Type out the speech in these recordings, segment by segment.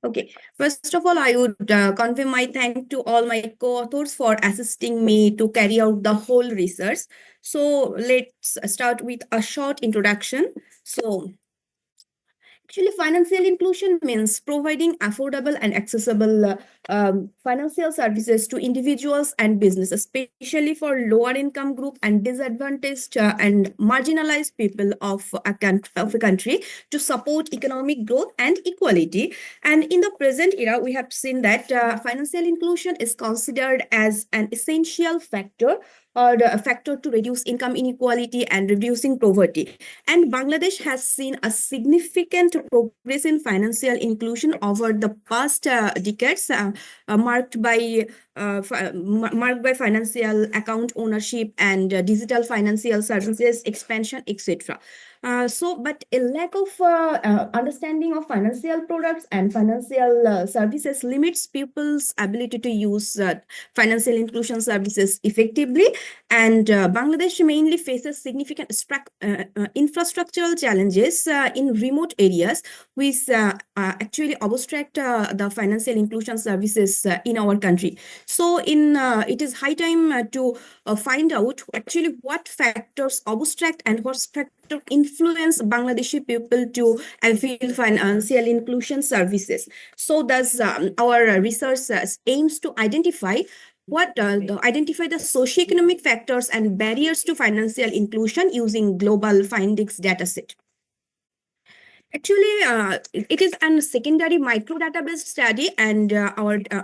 Okay, first of all, I would convey my thanks to all my co-authors for assisting me to carry out the whole research. So let's start with a short introduction. So actually, financial inclusion means providing affordable and accessible financial services to individuals and businesses, especially for lower income group and disadvantaged and marginalized people of a country to support economic growth and equality. And in the present era, we have seen that financial inclusion is considered as an essential factor or a factor to reduce income inequality and reducing poverty. And Bangladesh has seen a significant progress in financial inclusion over the past decades, marked by financial account ownership and digital financial services expansion, etc. But a lack of understanding of financial products and financial services limits people's ability to use financial inclusion services effectively. And Bangladesh mainly faces significant infrastructural challenges in remote areas, which actually obstruct the financial inclusion services in our country. So, it is high time to find out actually what factors obstruct and what factors influence Bangladeshi people to avail financial inclusion services. So, thus our research aims to identify the socioeconomic factors and barriers to financial inclusion using global findings dataset. Actually, it is a secondary micro database study, and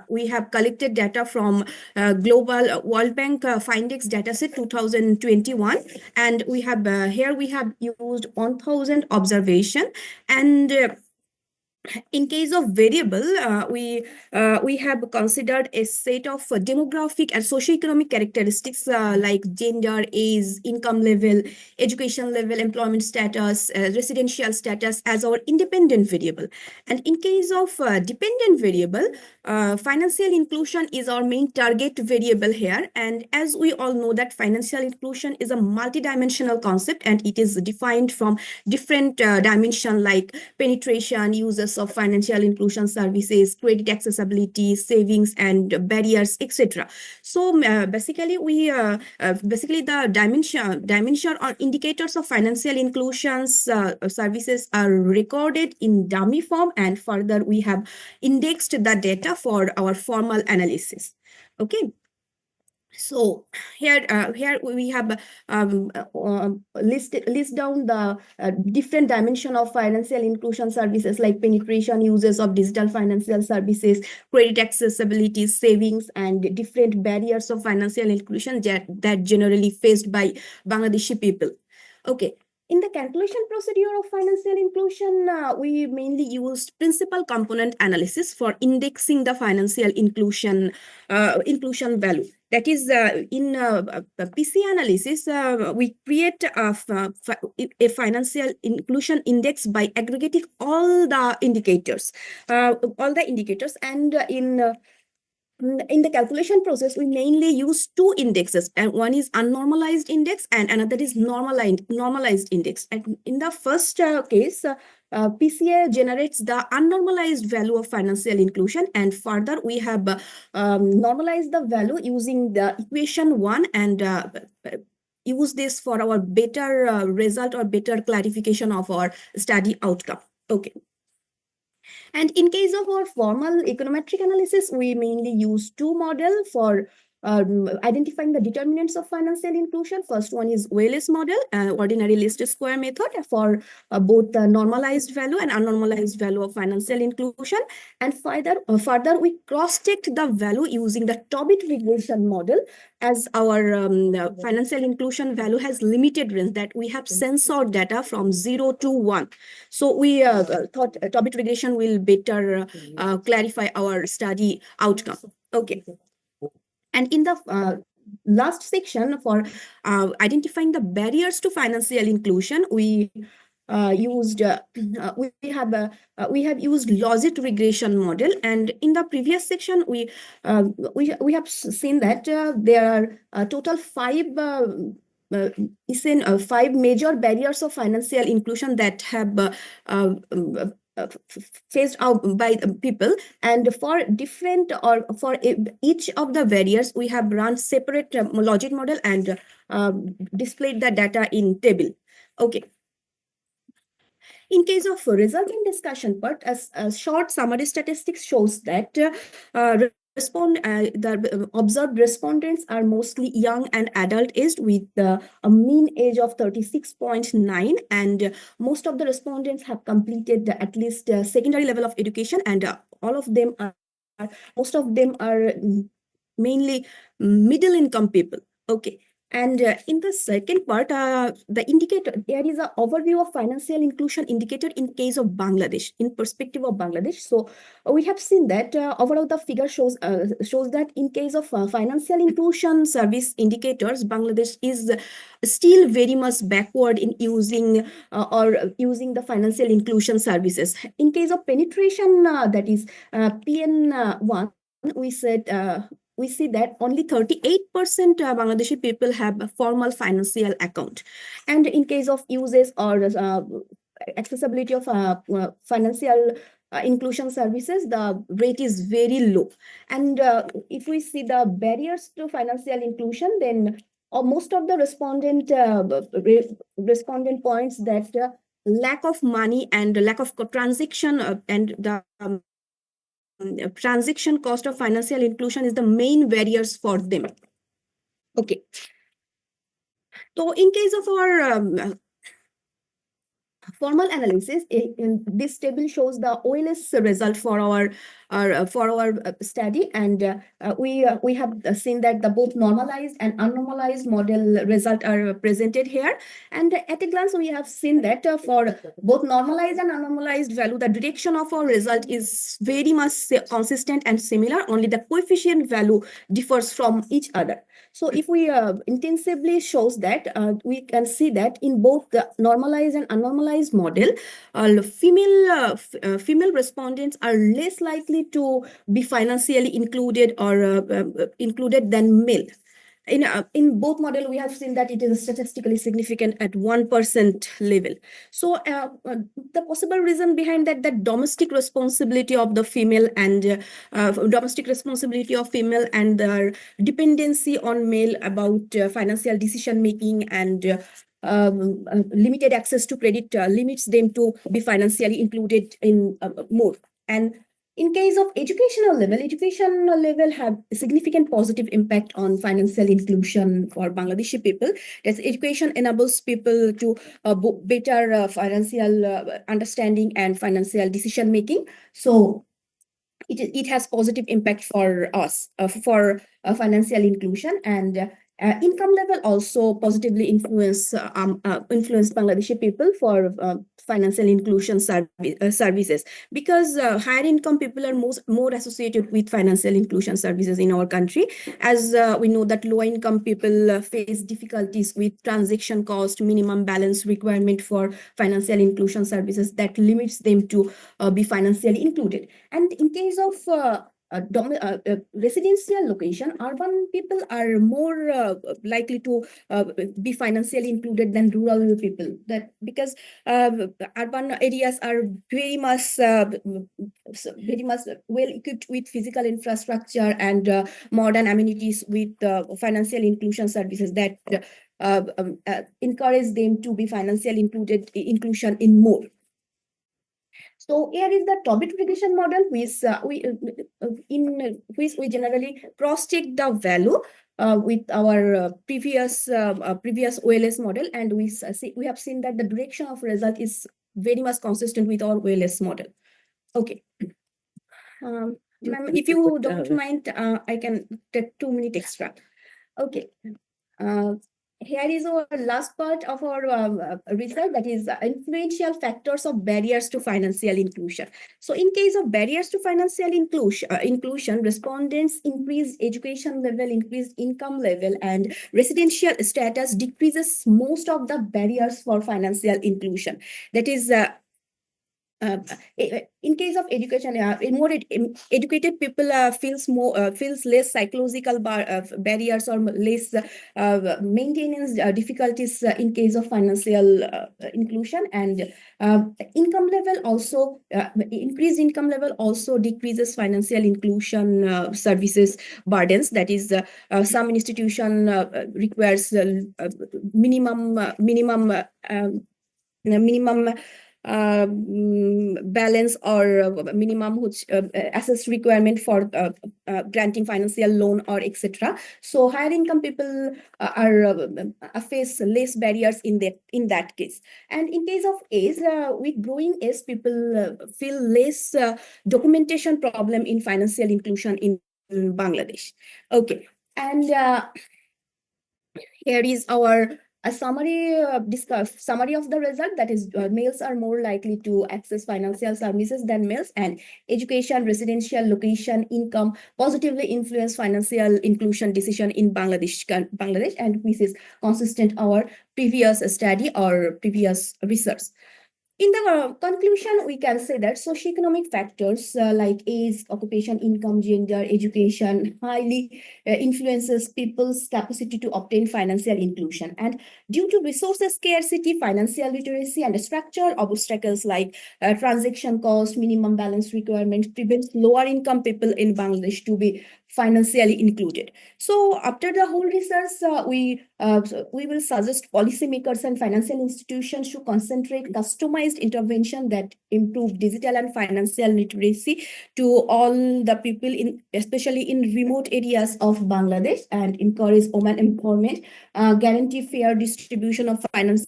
we have collected data from Global World Bank Findex Dataset 2021, and we have here we have used 1,000 observation, and in case of variable, we have considered a set of demographic and socioeconomic characteristics like gender, age, income level, education level, employment status, residential status as our independent variable. And in case of dependent variable, financial inclusion is our main target variable here. And as we all know that financial inclusion is a multidimensional concept, and it is defined from different dimensions like penetration, uses of financial inclusion services, credit accessibility, savings and barriers, etc. So basically, the dimension or indicators of financial inclusions services are recorded in dummy form, and further we have indexed the data for our formal analysis. Okay. So here we have list down the different dimension of financial inclusion services like penetration, uses of digital financial services, credit accessibility, savings, and different barriers of financial inclusion that generally faced by Bangladeshi people. Okay. In the calculation procedure of financial inclusion, we mainly used principal component analysis for indexing the financial inclusion value. That is, in PC analysis, we create a financial inclusion index by aggregating all the indicators, and in the calculation process, we mainly use two indexes, and one is unnormalized index and another is normalized index. And in the first case, PCA generates the unnormalized value of financial inclusion, and further we have normalized the value using the equation 1 and use this for our better result or better clarification of our study outcome. Okay. And in case of our formal econometric analysis, we mainly use two models for identifying the determinants of financial inclusion. First one is Wales model, ordinary least square method for both the normalized value and unnormalized value of financial inclusion. And further we cross-checked the value using the Tobit regression model, as our financial inclusion value has limited range, that we have censored data from 0 to 1. So we thought Tobit regression will better clarify our study outcome. Okay. And in the last section for identifying the barriers to financial inclusion, we have used Logit regression model. And in the previous section, we have seen that there are a total 5 5 major barriers of financial inclusion that have faced out by people, and for different or for each of the barriers we have run separate logic model and displayed the data in table. Okay. In case of resulting discussion part, a short summary statistics shows that the observed respondents are mostly young and adult aged with a mean age of 36.9, and most of the respondents have completed at least secondary level of education, and all of them are most of them are mainly middle income people. Okay. And in the second part, the indicator, there is an overview of financial inclusion indicator in case of Bangladesh, in perspective of Bangladesh. So we have seen that overall the figure shows that in case of financial inclusion service indicators, Bangladesh is still very much backward in using using the financial inclusion services. In case of penetration, that is PN1, we see that only 38% Bangladeshi people have a formal financial account. And in case of uses or accessibility of financial inclusion services, the rate is very low. And if we see the barriers to financial inclusion, then most of the respondent points that lack of money and lack of transaction and the transaction cost of financial inclusion is the main barriers for them. Okay. So in case of our formal analysis, this table shows the OLS result for our study, and we have seen that the both normalized and unnormalized model result are presented here. And at a glance, we have seen that for both normalized and unnormalized value, the direction of our result is very much consistent and similar. Only the coefficient value differs from each other. So if we intensively shows that, we can see that in both the normalized and unnormalized model, female respondents are less likely to be financially included or included than male. In both model, we have seen that it is statistically significant at 1% level. So the possible reason behind that, the domestic responsibility of the female and domestic responsibility of female and their dependency on male about financial decision making and limited access to credit limits them to be financially included in more. And in case of educational level have a significant positive impact on financial inclusion for Bangladeshi people. As education enables people to better financial understanding and financial decision making. So it has positive impact for us for financial inclusion, and income level also positively influence Bangladeshi people for financial inclusion services, because higher income people are more associated with financial inclusion services in our country, as we know that low income people face difficulties with transaction cost, minimum balance requirement for financial inclusion services that limits them to be financially included. And in case of residential location, urban people are more likely to be financially included than rural people. That because urban areas are very much well equipped with physical infrastructure and modern amenities with financial inclusion services that encourage them to be financially inclusion in more. So here is the Tobit regression model, which we generally cross-check the value with our previous OLS model, and we have seen that the direction of result is very much consistent with our OLS model. Okay. If you don't mind, I can take 2 minutes extra. Okay. Here is our last part of our research, that is influential factors of barriers to financial inclusion. So in case of barriers to financial inclusion, respondents increased education level, increased income level, and residential status decreases most of the barriers for financial inclusion. That is in case of education, educated people feels less psychological barriers or less maintenance difficulties in case of financial inclusion, and income level also increased income level also decreases financial inclusion services burdens. That is, some institution requires minimum balance or minimum which assess requirement for granting financial loan or etc. So higher income people face less barriers in that case. And in case of age, with growing age, people feel less documentation problem in financial inclusion in Bangladesh. Okay, and here is our summary of the result. That is, males are more likely to access financial services than males, and education, residential location, income positively influence financial inclusion decision in Bangladesh, and which is consistent our previous study or previous research. In the conclusion, we can say that socioeconomic factors like age, occupation, income, gender, education highly influences people's capacity to obtain financial inclusion. And due to resources scarcity, financial literacy, and structural obstacles like transaction cost, minimum balance requirements prevents lower income people in Bangladesh to be financially included. So after the whole research, we will suggest policymakers and financial institutions to concentrate customized intervention that improve digital and financial literacy to all the people especially in remote areas of Bangladesh, and encourage women empowerment, guarantee fair distribution of financial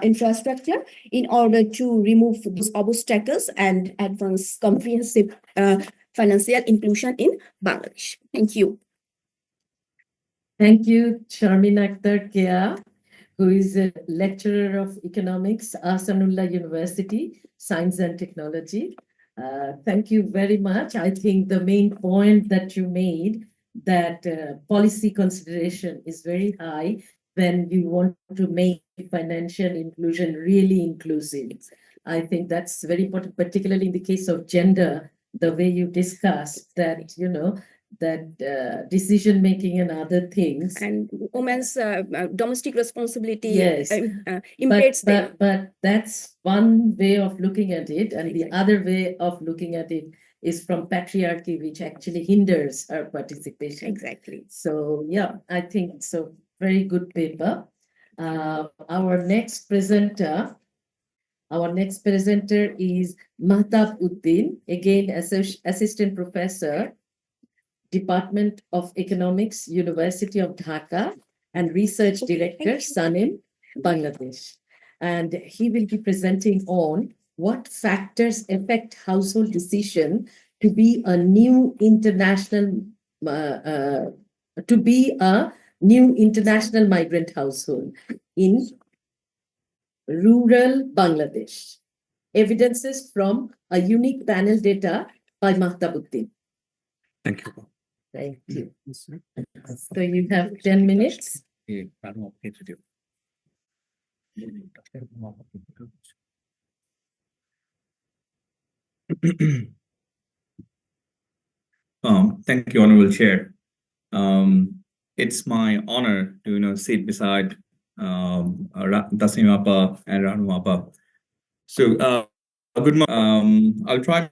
infrastructure in order to remove those obstacles and advance comprehensive financial inclusion in Bangladesh. Thank you. Thank you, Sharmin Akhtar Kea, who is a lecturer of economics, Ahsanullah University, Science and Technology. Thank you very much. I think the main point that you made, that policy consideration is very high when you want to make financial inclusion really inclusive. I think that's very important, particularly in the case of gender, the way you discussed that, that decision making and other things. And women's domestic responsibility, yes, impairs them. But that's one way of looking at it, and the other way of looking at it is from patriarchy, which actually hinders our participation. Exactly. So yeah, I think so. Very good paper. Our next presenter is Mahtab Uddin, again assistant professor, Department of Economics, University of Dhaka, and research director, SANEM, Bangladesh. And he will be presenting on what factors affect household decision to be a new international migrant household in rural Bangladesh. Evidences from a unique panel data by Mahtab Uddin. Thank you. Thank you. So you have 10 minutes. Thank you, Honorable Chair. It's my honor to sit beside Dasim Appa and Ranu Appa. So good morning. I'll try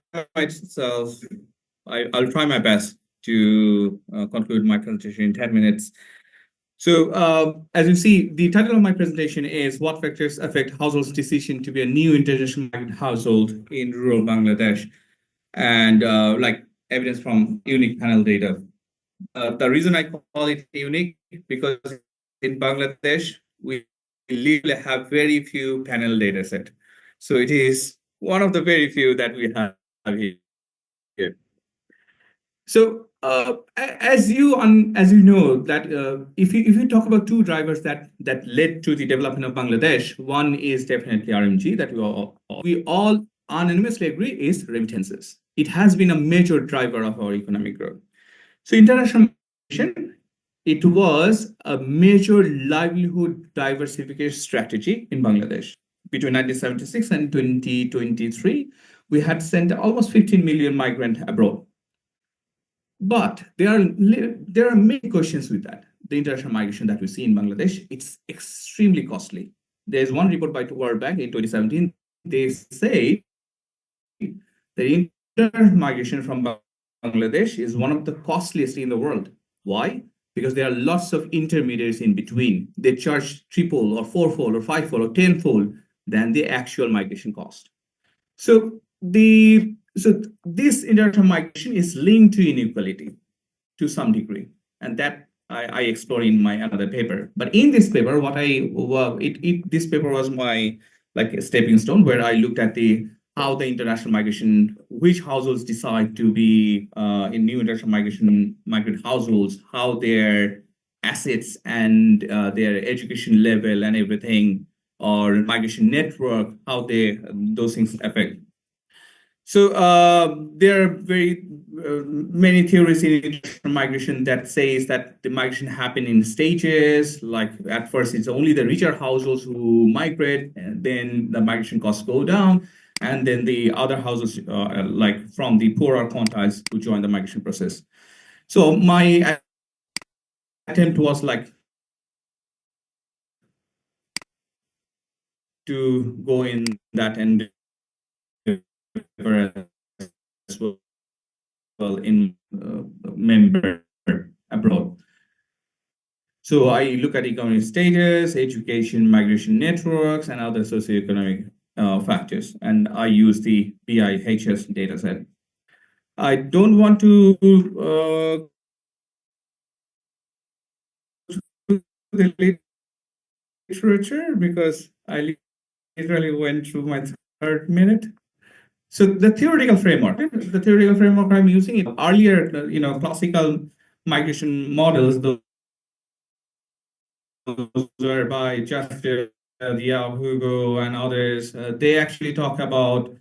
my best to conclude my presentation in 10 minutes. So as you see, the title of my presentation is What Factors Affect Households' Decision to be a New International Migrant Household in Rural Bangladesh, and like evidence from unique panel data. The reason I call it unique because in Bangladesh, we literally have very few panel data set. So it is one of the very few that we have here. So as you know that if you talk about two drivers that led to the development of Bangladesh, one is definitely RMG that we all unanimously agree is remittances. It has been a major driver of our economic growth. So international migration, it was a major livelihood diversification strategy in Bangladesh. between 1976 and 2023, we had sent almost 15 million migrants abroad. But there are many questions with that. The international migration that we see in Bangladesh, it's extremely costly. There's one report by the World Bank in 2017. They say the international migration from Bangladesh is one of the costliest in the world. Why? Because there are lots of intermediaries in between. They charge triple or fourfold or fivefold or tenfold than the actual migration cost. So this international migration is linked to inequality to some degree, and that I explore in my another paper. But in this paper, this paper was my like a stepping stone where I looked at how the international migration, which households decide to be in new international migrant households, how their assets and their education level and everything, or migration network, how those things affect. So there are very many theories in international migration that says that the migration happen in stages. Like at first, it's only the richer households who migrate, and then the migration costs go down, and then the other households, like from the poorer quantiles, who join the migration process. So my attempt was like to go in that and as well in member abroad. So I look at economic status, education, migration networks, and other socioeconomic factors, and I use the BIHS dataset. I don't want to the literature because I literally went through my third minute. So the theoretical framework I'm using it earlier, classical migration models, those were by Justice, Hugo, and others. They actually talk about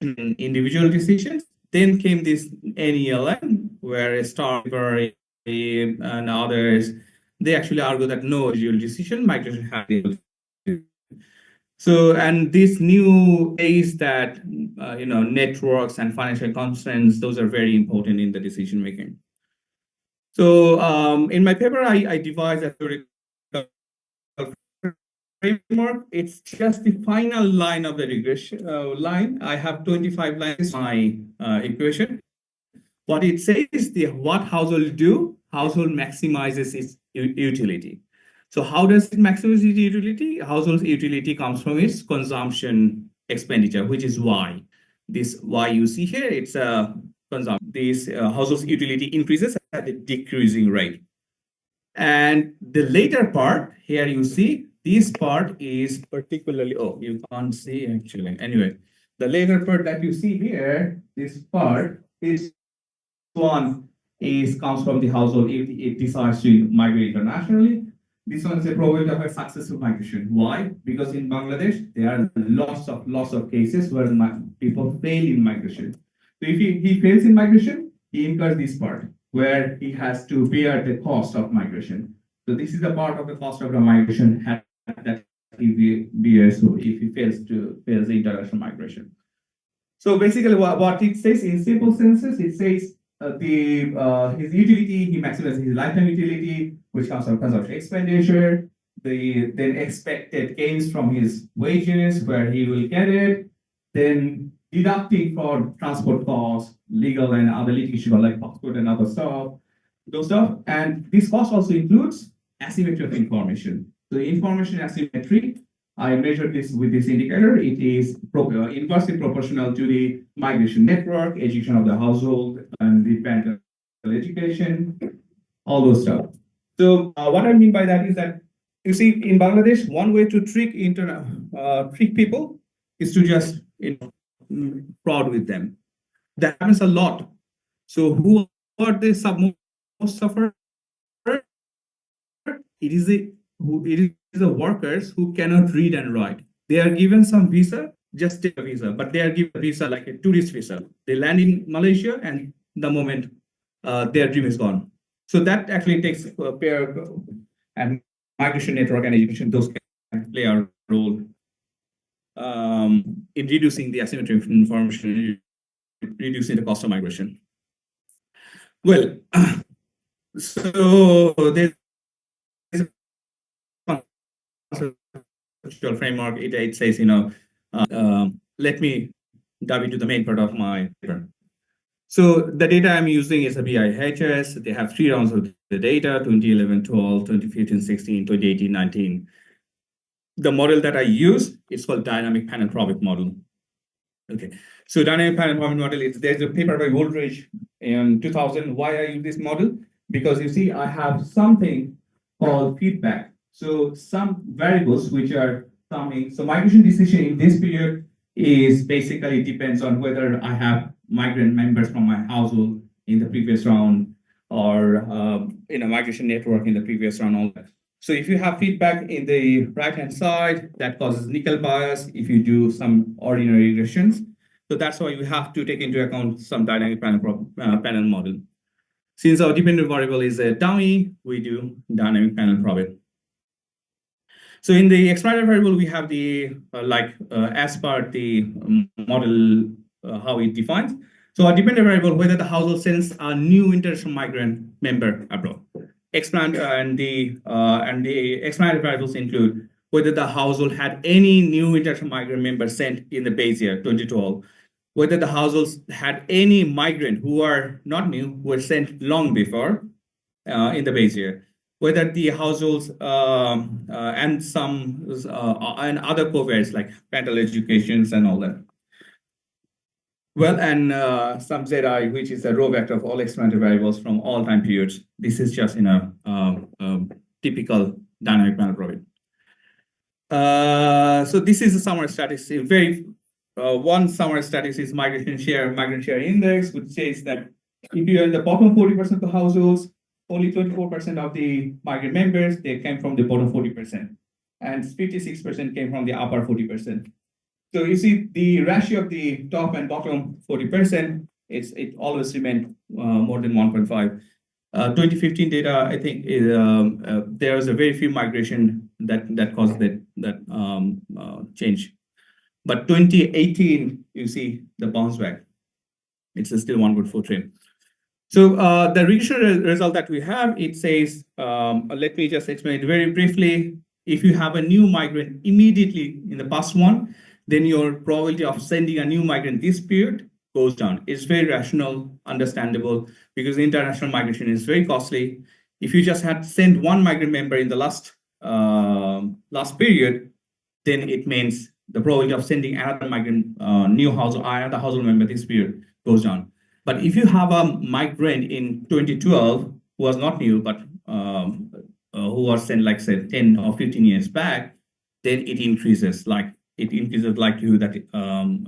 individual decisions. Then came this NELM, where Starber and others, they actually argue that no individual decision, migration has. So, and this new case that networks and financial constraints, those are very important in the decision making. So, in my paper, I devised a theoretical framework. It's just the final line of the regression line. I have 25 lines in my equation. What it says is what household do? Household maximizes its utility. So how does it maximize its utility? Household's utility comes from its consumption expenditure, which is Y. This Y you see here, it's a consumption. This household's utility increases at a decreasing rate. And the later part, here you see, this part is particularly, you can't see actually. Anyway, the later part that you see here, this part is one comes from the household if it decides to migrate internationally. This one is a probability of a successful migration. Why? Because in Bangladesh, there are lots of cases where people fail in migration. So if he fails in migration, he incurs this part where he has to bear the cost of migration. So this is the part of the cost of the migration that he bears if he fails the international migration. So basically, what it says in simple senses, it says his utility, he maximizes his lifetime utility, which comes from consumption expenditure, the then expected gains from his wages, where he will get it, then deducting for transport costs, legal and other litigation like passport and other stuff, those stuff. And this cost also includes asymmetry of information. So information asymmetry, I measured this with this indicator. It is inversely proportional to the migration network, education of the household, and the parental education, all those stuff. So what I mean by that is that, you see, in Bangladesh, one way to trick people is to just fraud with them. That happens a lot. So who are the most sufferers? It is the workers who cannot read and write. They are given some visa, just take a visa, but they are given a visa like a tourist visa. They land in Malaysia, and the moment their dream is gone. So that actually takes pair and migration network and education. Those can play a role. in reducing the asymmetry of information, reducing the cost of migration. Well, so there's a conceptual framework. It says, let me dive into the main part of my paper. So the data I'm using is a BIHS. They have 3 rounds of the data, 2011, 12, 2015, 16, 2018, 19. The model that I use is called dynamic panel probit model. Okay, so dynamic panel probit model is, there's a paper by Woolridge in 2000. Why I use this model? Because you see, I have something called feedback. So some variables which are coming. So migration decision in this period is basically depends on whether I have migrant members from my household in the previous round or in a migration network in the previous round, all that. So if you have feedback in the right-hand side, that causes nickel bias if you do some ordinary regressions. So that's why you have to take into account some dynamic panel model. Since our dependent variable is a dummy, we do dynamic panel probit. So in the explanatory variable, we have the, as per the model, how it defines. So our dependent variable, whether the household sends a new international migrant member abroad. And the explanatory variables include whether the household had any new international migrant member sent in the base year 2012, whether the households had any migrant who are not new, who were sent long before in the base year, whether the households and some and other covariates like parental educations and all that. Well, and some ZI, which is a row vector of all explanatory variables from all time periods. This is just in a typical dynamic panel probit. So this is a summary statistic. One summary statistic is migrant share index, which says that if you are in the bottom 40% of the households, only 24% of the migrant members, they came from the bottom 40%, and 56% came from the upper 40%. So you see the ratio of the top and bottom 40%, it always remained more than 1.5. 2015 data, I think there was a very few migration that caused that change. But 2018, you see the bounce back. It's still 1.4 trillion. So the regression result that we have, it says, let me just explain it very briefly. If you have a new migrant immediately in the past one, then your probability of sending a new migrant this period goes down. It's very rational, understandable, because international migration is very costly. If you just had sent one migrant member in the last period, then it means the probability of sending another migrant, another household member this period goes down. But if you have a migrant in 2012 who was not new, but who was sent, like say 10 or 15 years back, then it increases. Like it increases likelihood that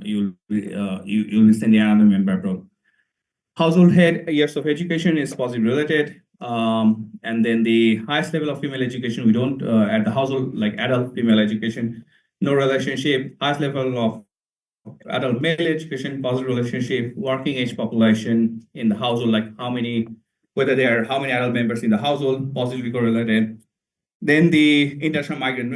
you'll be sending another member abroad. Household head years of education is positively related. And then the highest level of female education, we don't at the household, like adult female education, no relationship. Highest level of adult male education, positive relationship. Working age population in the household, like how many adult members in the household, positively correlated. Then the international migrant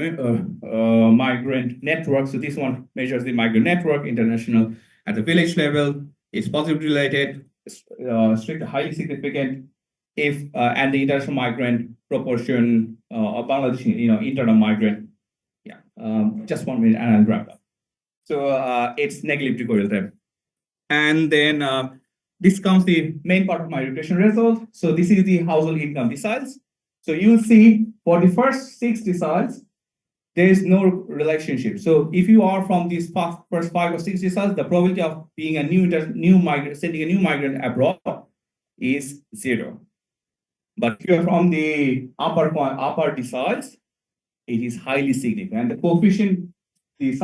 network. So this one measures the migrant network, international at the village level. It's positively related, strict, highly significant. If and the international migrant proportion of Bangladeshi, internal migrant. Yeah, just 1 minute and I'll wrap up. So it's negligible correlative. And then this comes the main part of my regression result. So this is the household income deciles. So you'll see for the first 6 deciles, there is no relationship. So if you are from these first 5 or 6 deciles, the probability of being a new migrant, sending a new migrant abroad is 0. But if you are from the upper deciles, it is highly significant. And the coefficient, the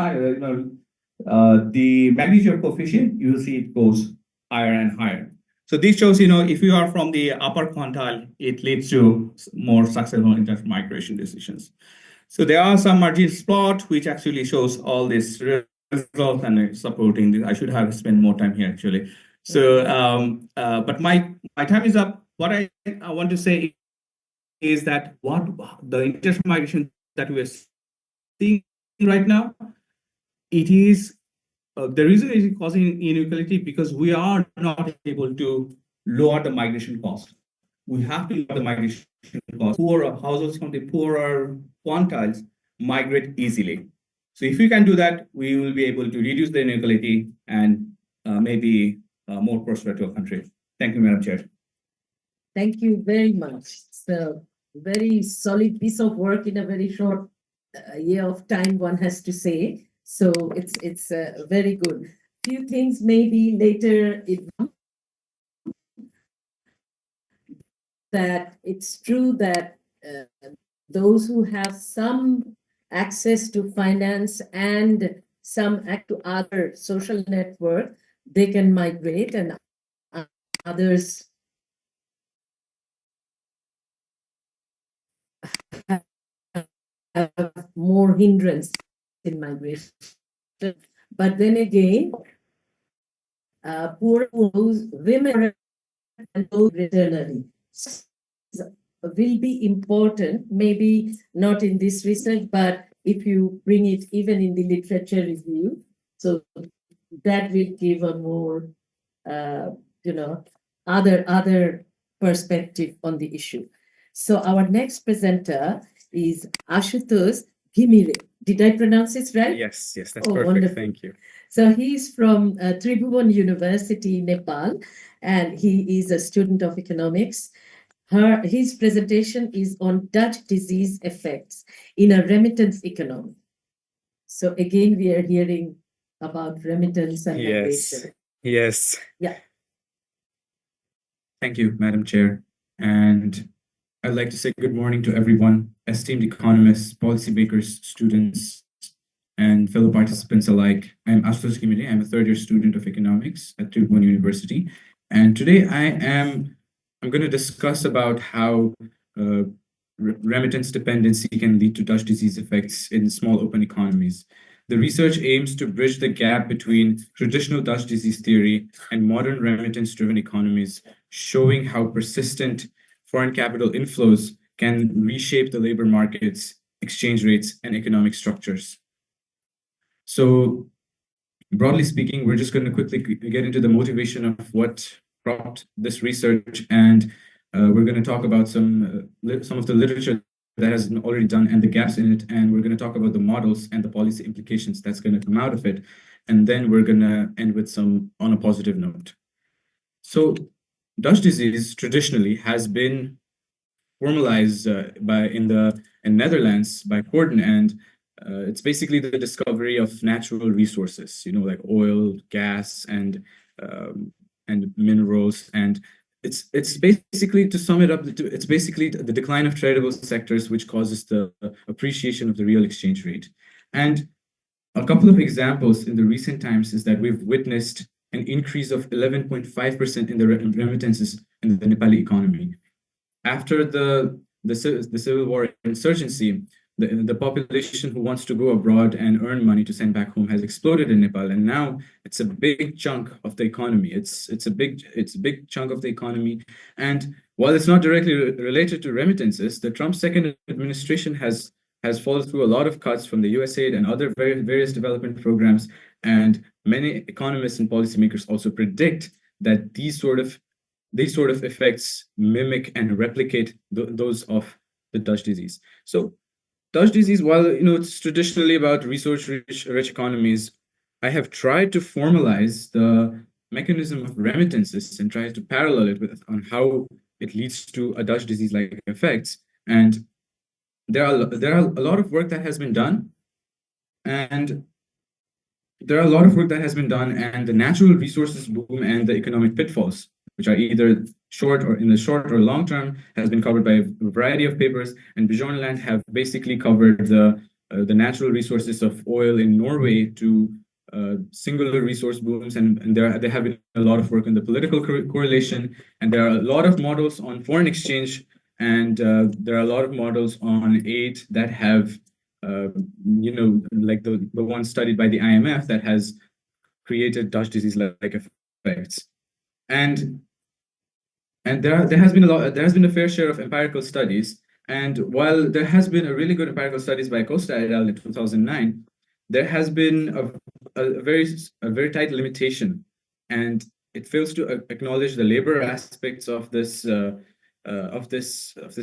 magnitude of coefficient, you will see it goes higher and higher. So this shows, if you are from the upper quantile, it leads to more successful international migration decisions. So there are some margins plot which actually shows all this results and supporting this. I should have spent more time here actually. So, but my time is up. What I want to say is that what the international migration that we are seeing right now, it is the reason it is causing inequality because we are not able to lower the migration cost. We have to lower the migration cost. Poorer households from the poorer quantiles migrate easily. So if we can do that, we will be able to reduce the inequality and maybe more prosper to a country. Thank you, Madam Chair. Thank you very much. It's a very solid piece of work in a very short year of time, one has to say. So it's very good. Few things maybe later that it's true that those who have some access to finance and some to other social network, they can migrate, and others have more hindrance in migration. But then again, poor women and those returnally will be important, maybe not in this research, but if you bring it even in the literature review, so that will give a more, other perspective on the issue. So our next presenter is Ashutosh Ghimire. Did I pronounce it right? Yes, that's perfect. Wonderful. Thank you. So he's from Tribhuvan University, Nepal, and he is a student of economics. His presentation is on Dutch disease effects in a remittance economy. So again, we are hearing about remittance and migration. Yes. Yeah. Thank you, Madam Chair. And I'd like to say good morning to everyone, esteemed economists, policymakers, students, and fellow participants alike. I'm Ashutosh Ghimire. I'm a third-year student of economics at Tribhuvan University. And today I'm going to discuss about how remittance dependency can lead to Dutch disease effects in small open economies. The research aims to bridge the gap between traditional Dutch disease theory and modern remittance-driven economies, showing how persistent foreign capital inflows can reshape the labor markets, exchange rates, and economic structures. So, broadly speaking, we're just going to quickly get into the motivation of what prompted this research, and we're going to talk about some of the literature that has been already done and the gaps in it, and we're going to talk about the models and the policy implications that's going to come out of it, and then we're going to end with some on a positive note. So, Dutch disease traditionally has been formalized in Netherlands by Gordon, and it's basically the discovery of natural resources, like oil, gas, and minerals. And it's basically, to sum it up, it's basically the decline of tradable sectors, which causes the appreciation of the real exchange rate. And a couple of examples in the recent times is that we've witnessed an increase of 11.5% in the remittances in the Nepali economy. After the Civil War insurgency, the population who wants to go abroad and earn money to send back home has exploded in Nepal, and now it's a big chunk of the economy. It's a big chunk of the economy, and while it's not directly related to remittances, the Trump second administration has followed through a lot of cuts from the USAID and other various development programs, and many economists and policymakers also predict that these sort of effects mimic and replicate those of the Dutch disease. So Dutch disease, while it's traditionally about resource-rich economies, I have tried to formalize the mechanism of remittances and try to parallel it on how it leads to a Dutch disease-like effects. And there are a lot of work that has been done, and the natural resources boom and the economic pitfalls, which are either short or in the short or long term, has been covered by a variety of papers. And Bjorn Land have basically covered the natural resources of oil in Norway to singular resource booms, and they have been a lot of work on the political correlation, and there are a lot of models on foreign exchange, and there are a lot of models on aid that have like the one studied by the IMF that has created Dutch disease-like effects. And there has been a fair share of empirical studies. And while there has been a really good empirical studies by Costa et al. In 2009, there has been a very tight limitation, and it fails to acknowledge the labor aspects of this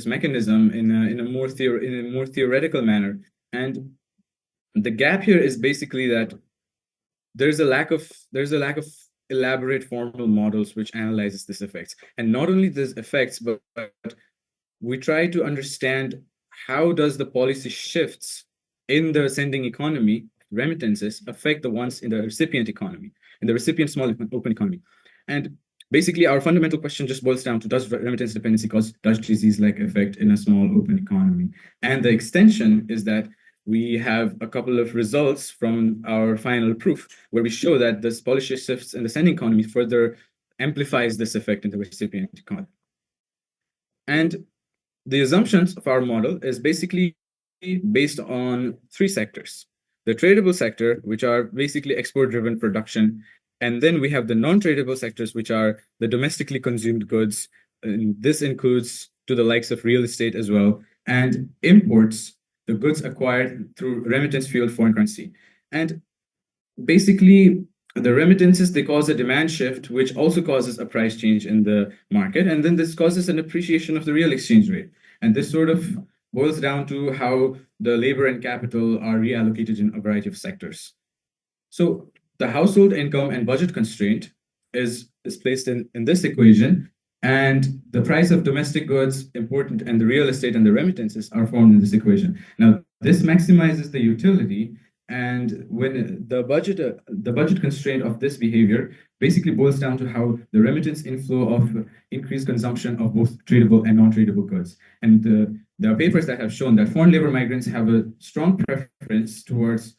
mechanism in a more theoretical manner. And the gap here is basically that there's a lack of elaborate formal models which analyzes these effects, and not only these effects, but we try to understand how does the policy shifts in the sending economy, remittances, affect the ones in the recipient economy, in the recipient small open economy. And basically, our fundamental question just boils down to, does remittance dependency cause Dutch disease-like effect in a small open economy? And the extension is that we have a couple of results from our final proof where we show that this policy shifts in the sending economy further amplifies this effect in the recipient economy. And the assumptions of our model is basically based on three sectors: the tradable sector, which are basically export-driven production, and then we have the non-tradable sectors, which are the domestically consumed goods. And this includes to the likes of real estate as well, and imports, the goods acquired through remittance-fueled foreign currency. And basically, the remittances, they cause a demand shift, which also causes a price change in the market. And then this causes an appreciation of the real exchange rate. And this sort of boils down to how the labor and capital are reallocated in a variety of sectors. So the household income and budget constraint is placed in this equation, and the price of domestic goods, important, and the real estate and the remittances are formed in this equation. Now, this maximizes the utility, and when the budget constraint of this behavior basically boils down to how the remittance inflow of increased consumption of both tradable and non-tradable goods. And there are papers that have shown that foreign labor migrants have a strong preference towards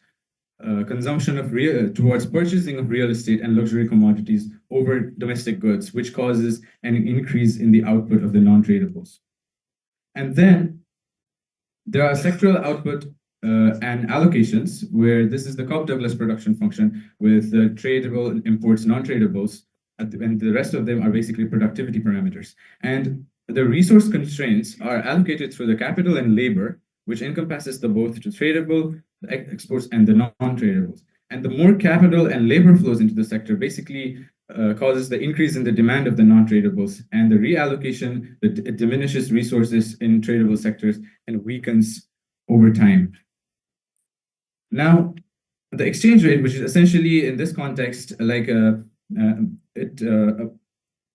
towards purchasing of real estate and luxury commodities over domestic goods, which causes an increase in the output of the non-tradables. And then there are sectoral output and allocations, where this is the Cobb-Douglas production function with tradable imports, non-tradables, and the rest of them are basically productivity parameters. And the resource constraints are allocated through the capital and labor, which encompasses the both the tradable, the exports, and the non-tradables. And the more capital and labor flows into the sector basically causes the increase in the demand of the non-tradables, and the reallocation that it diminishes resources in tradable sectors and weakens over time. Now, the exchange rate, which is essentially in this context like the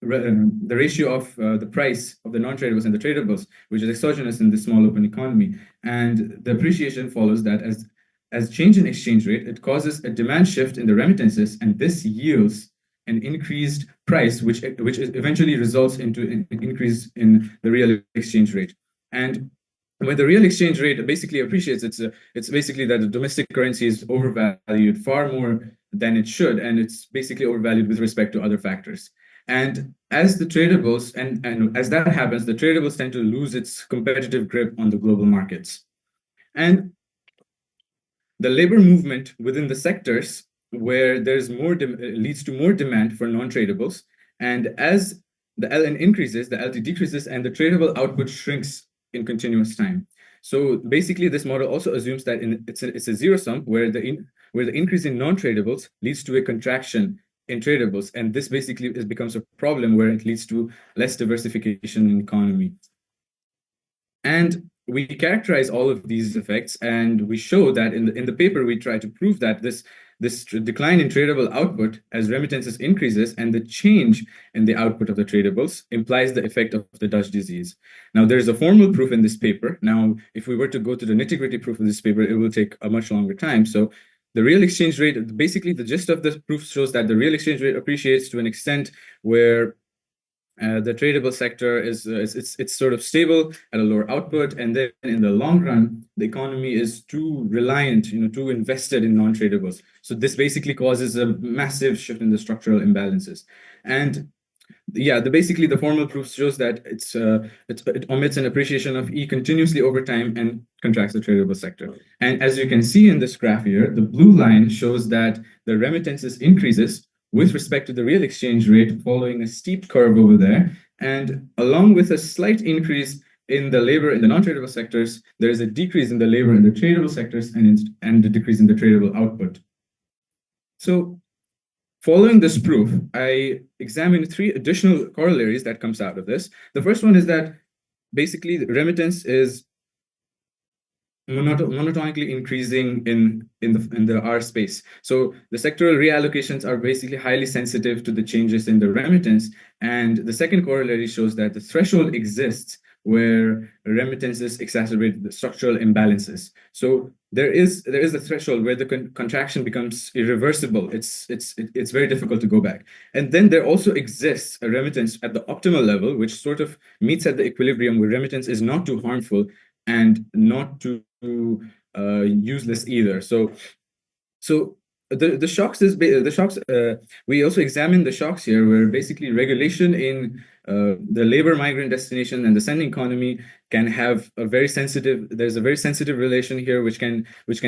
ratio of the price of the non-tradables and the tradables, which is exogenous in the small open economy. And the appreciation follows that as change in exchange rate, it causes a demand shift in the remittances, and this yields an increased price, which eventually results into an increase in the real exchange rate. And when the real exchange rate basically appreciates, it's basically that the domestic currency is overvalued far more than it should, and it's basically overvalued with respect to other factors. And as the tradables, and as that happens, the tradables tend to lose its competitive grip on the global markets. And the labor movement within the sectors where there's more leads to more demand for non-tradables, and as the LN increases, the LT decreases, and the tradable output shrinks in continuous time. So basically, this model also assumes that it's a zero sum where the increase in non-tradables leads to a contraction in tradables, and this basically becomes a problem where it leads to less diversification in the economy. And we characterize all of these effects, and we show that in the paper we try to prove that this decline in tradable output as remittances increases and the change in the output of the tradables implies the effect of the Dutch disease. Now, there's a formal proof in this paper. Now, if we were to go to the nitty-gritty proof of this paper, it will take a much longer time. So the real exchange rate, basically the gist of the proof shows that the real exchange rate appreciates to an extent where the tradable sector is it's sort of stable at a lower output, and then in the long run, the economy is too reliant, too invested in non-tradables. So this basically causes a massive shift in the structural imbalances. And yeah, basically the formal proof shows that it omits an appreciation of E continuously over time and contracts the tradable sector. And as you can see in this graph here, the blue line shows that the remittances increases with respect to the real exchange rate following a steep curve over there, and along with a slight increase in the labor in the non-tradable sectors, there is a decrease in the labor in the tradable sectors and a decrease in the tradable output. So following this proof, I examined 3 additional corollaries that comes out of this. The first one is that basically the remittance is monotonically increasing in the R space. So the sectoral reallocations are basically highly sensitive to the changes in the remittance. And the second corollary shows that the threshold exists where remittances exacerbate the structural imbalances. So there is a threshold where the contraction becomes irreversible. It's very difficult to go back. And then there also exists a remittance at the optimal level, which sort of meets at the equilibrium where remittance is not too harmful and not too useless either. So the shocks we also examined the shocks here, where basically regulation in the labor migrant destination and the sending economy can have there's a very sensitive relation here, which can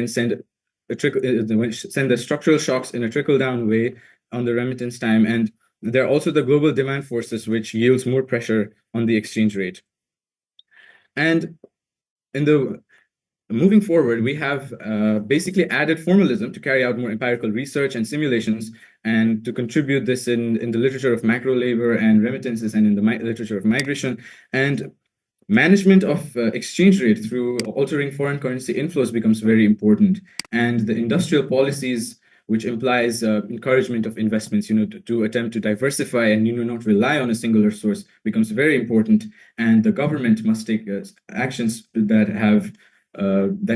send the structural shocks in a trickle down way on the remittance time. And there are also the global demand forces, which yields more pressure on the exchange rate. And moving forward, we have basically added formalism to carry out more empirical research and simulations, and to contribute this in the literature of macro labor and remittances, and in the literature of migration. And management of exchange rate through altering foreign currency inflows becomes very important. And the industrial policies, which implies encouragement of investments, to attempt to diversify and not rely on a singular source, becomes very important. And the government must take actions that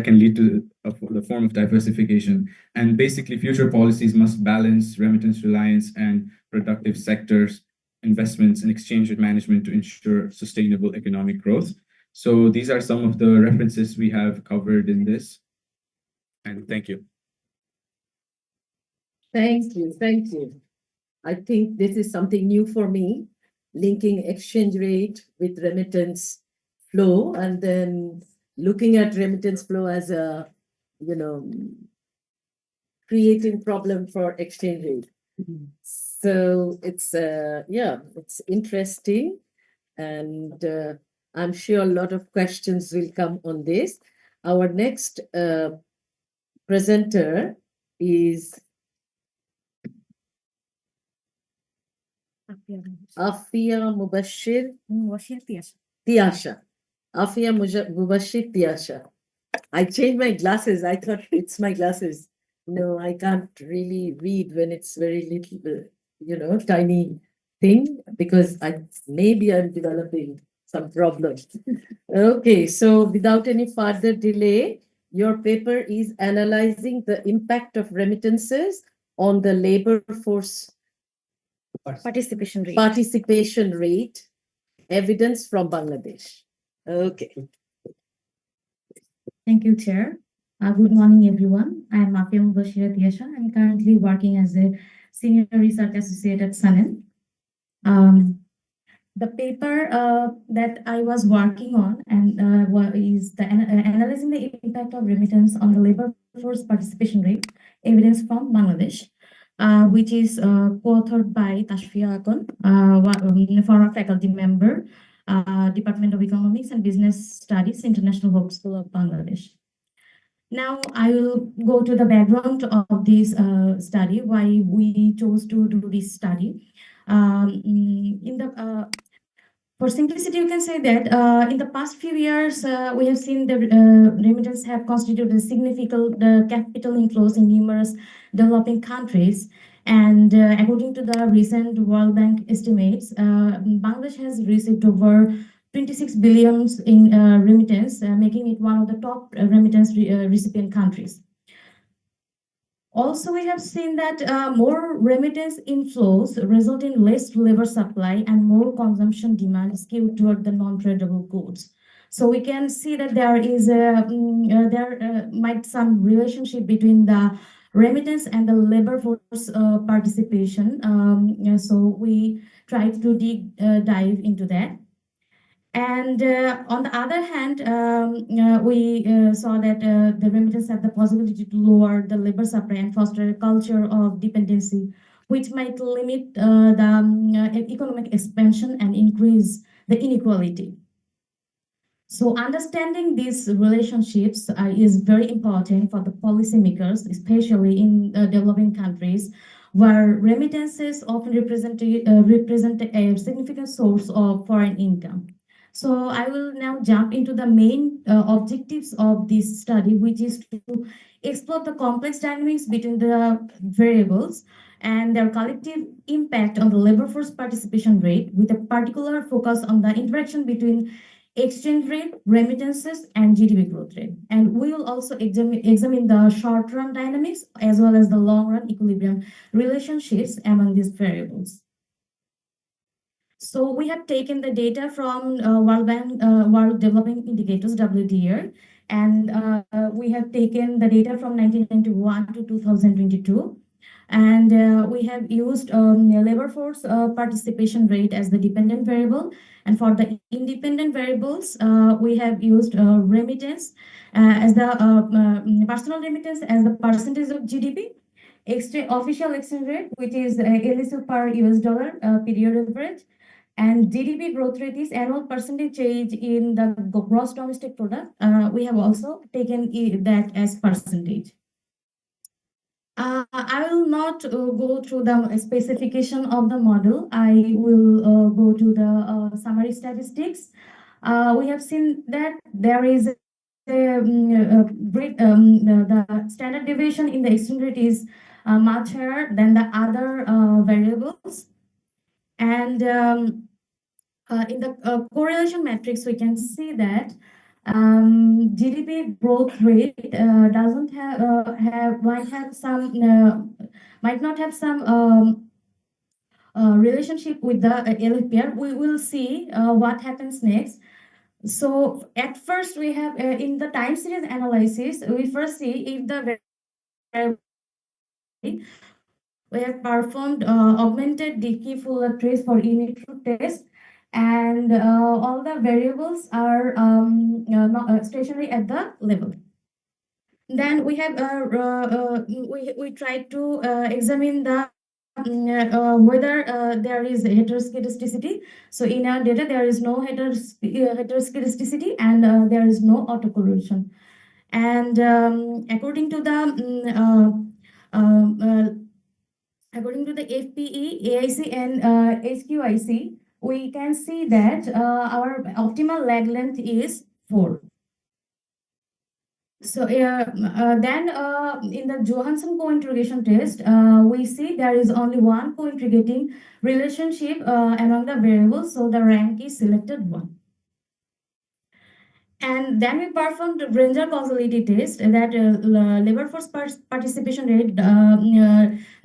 can lead to the form of diversification. And basically, future policies must balance remittance reliance and productive sectors, investments, and exchange rate management to ensure sustainable economic growth. So these are some of the references we have covered in this. And thank you. Thank you. Thank you. I think this is something new for me, linking exchange rate with remittance flow, and then looking at remittance flow as a, creating problem for exchange rate. So it's it's interesting, and I'm sure a lot of questions will come on this. Our next presenter is Afia Mubashir Tiasha. Afia Mubashir Tiasha. I changed my glasses. I thought it's my glasses. No, I can't really read when it's very little, tiny thing, because maybe I'm developing some problems. Okay, so without any further delay, your paper is analyzing the impact of remittances on the labor force Participation rate, evidence from Bangladesh. Okay. Thank you, Chair. Good morning, everyone. I am Afia Mubashir Tiasha. I'm currently working as a Senior Research Associate at SANEN. The paper that I was working on is analyzing the impact of remittance on the labor force participation rate, evidence from Bangladesh, which is co-authored by Tashfia Akon, former faculty member, Department of Economics and Business Studies, International Hope School of Bangladesh. Now, I will go to the background of this study, why we chose to do this study. For simplicity, you can say that in the past few years, we have seen the remittance have constituted a significant capital inflows in numerous developing countries. And according to the recent World Bank estimates, Bangladesh has received over 26 billion in remittance, making it one of the top remittance recipient countries. Also, we have seen that more remittance inflows result in less labor supply and more consumption demand skewed toward the non-tradable goods. So we can see that there is might some relationship between the remittance and the labor force participation. So we tried to dive into that. And on the other hand, we saw that the remittance have the possibility to lower the labor supply and foster a culture of dependency, which might limit the economic expansion and increase the inequality. So understanding these relationships is very important for the policymakers, especially in developing countries, where remittances often represent a significant source of foreign income. So I will now jump into the main objectives of this study, which is to explore the complex dynamics between the variables and their collective impact on the labor force participation rate, with a particular focus on the interaction between exchange rate, remittances, and GDP growth rate. And we will also examine the short-run dynamics as well as the long-run equilibrium relationships among these variables. So we have taken the data from World Bank, World Development Indicators, WDR, and we have taken the data from 1991 to 2022. And we have used labor force participation rate as the dependent variable. And for the independent variables, we have used remittance as the personal remittance as the percentage of GDP, official exchange rate, which is LSU per US dollar period average, and GDP growth rate is annual percentage change in the gross domestic product. We have also taken that as percentage. I will not go through the specification of the model. I will go to the summary statistics. We have seen that there is a great the standard deviation in the exchange rate is much higher than the other variables, and in the correlation matrix, we can see that GDP growth rate doesn't have might not have some relationship with the LFPR. We will see what happens next. So at first, we have in the time series analysis, we first see if the we have performed augmented Dickey Fuller trace for unit root test, and all the variables are not stationary at the level. Then we have we try to examine the whether there is heteroscedasticity. So in our data, there is no heteroscedasticity, and there is no autocorrelation. And according to the according to the FPE, AIC, and HQIC, we can see that our optimal lag length is 4. So then in the Johansson co-interrogation test, we see there is only one co-interrogating relationship among the variables, so the rank is selected 1. And then we performed the Granger causality test that labor force participation rate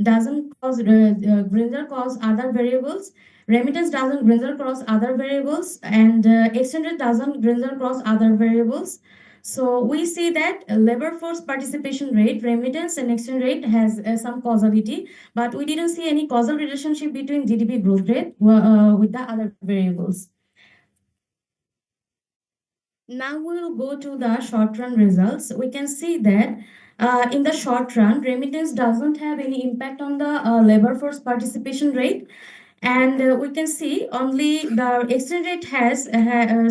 doesn't cause Granger cause other variables. Remittance doesn't Granger cross other variables, and exchange rate doesn't Granger cross other variables. So we see that labor force participation rate, remittance, and exchange rate has some causality, but we didn't see any causal relationship between GDP growth rate with the other variables. Now we will go to the short-run results. We can see that in the short run, remittance doesn't have any impact on the labor force participation rate. And we can see only the exchange rate has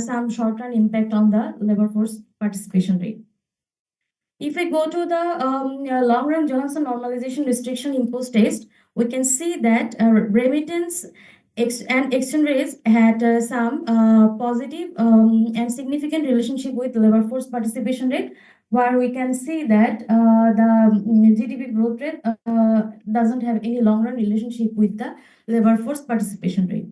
some short-run impact on the labor force participation rate. If we go to the long-run Johansson normalization restriction imposed test, we can see that remittance and exchange rates had some positive and significant relationship with labor force participation rate, where we can see that the GDP growth rate doesn't have any long-run relationship with the labor force participation rate.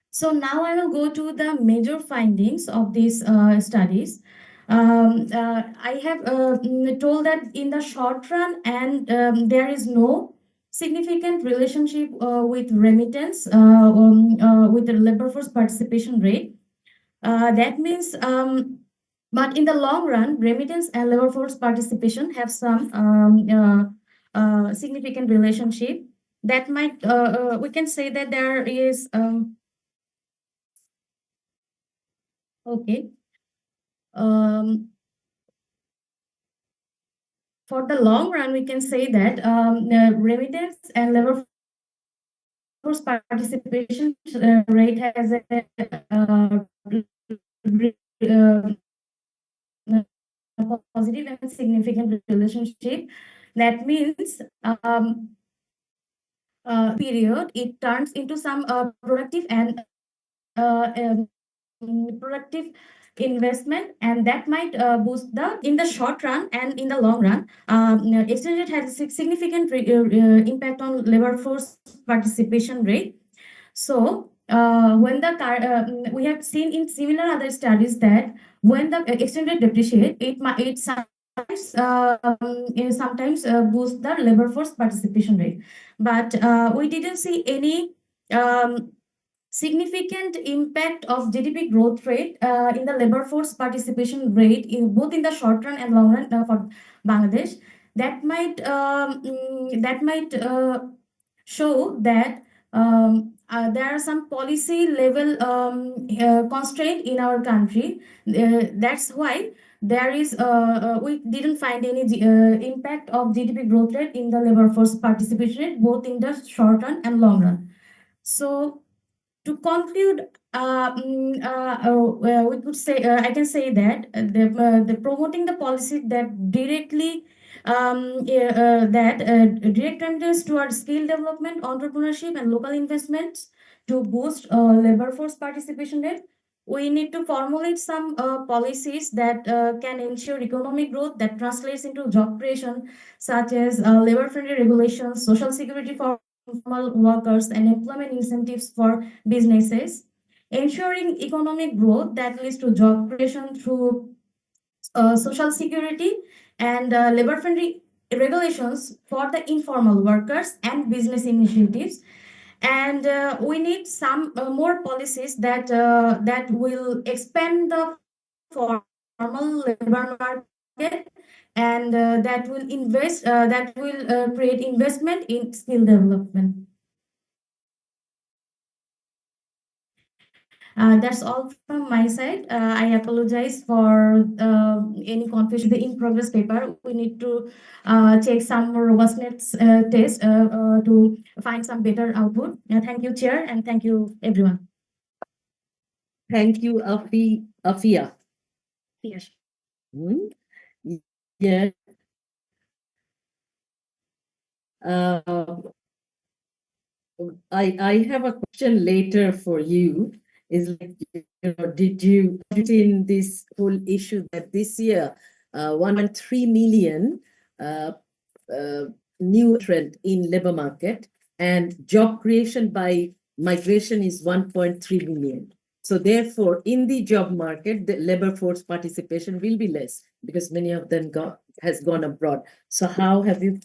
So now I will go to the major findings of these studies. I have told that in the short run, and there is no significant relationship with remittance with the labor force participation rate. That means, but in the long run, remittance and labor force participation have some significant relationship. That might we can say that there is okay. For the long run, we can say that remittance and labor force participation rate has a positive and significant relationship. That means period it turns into some productive and productive investment, and that might boost the in the short run and in the long run. Exchange rate has a significant impact on labor force participation rate. So when the we have seen in similar other studies that when the exchange rate depreciate, it sometimes boost the labor force participation rate, but we didn't see any significant impact of GDP growth rate in the labor force participation rate in both in the short run and long run for Bangladesh. That might show that there are some policy level constraint in our country. That's why there is we didn't find any impact of GDP growth rate in the labor force participation rate both in the short run and long run. So to conclude, we could say I can say that the promoting the policy that directly direct remittances towards skill development, entrepreneurship, and local investments to boost labor force participation rate. We need to formulate some policies that can ensure economic growth that translates into job creation, such as labor-friendly regulations, social security for informal workers, and employment incentives for businesses, ensuring economic growth that leads to job creation through social security and labor-friendly regulations for the informal workers and business initiatives. And we need some more policies that will expand the formal labor market, and that will create investment in skill development. That's all from my side. I apologize for any confusion. The in progress paper, we need to check some more robustness test to find some better output. Thank you, Chair, and thank you, everyone. Thank you, Afia. Yes. Hmm? Yeah. I have a question later for you. Is like, did you in this whole issue that this year 1.3 million new trend in labor market and job creation by migration is 1.3 million. So therefore, in the job market, the labor force participation will be less because many of them has gone abroad. So how have you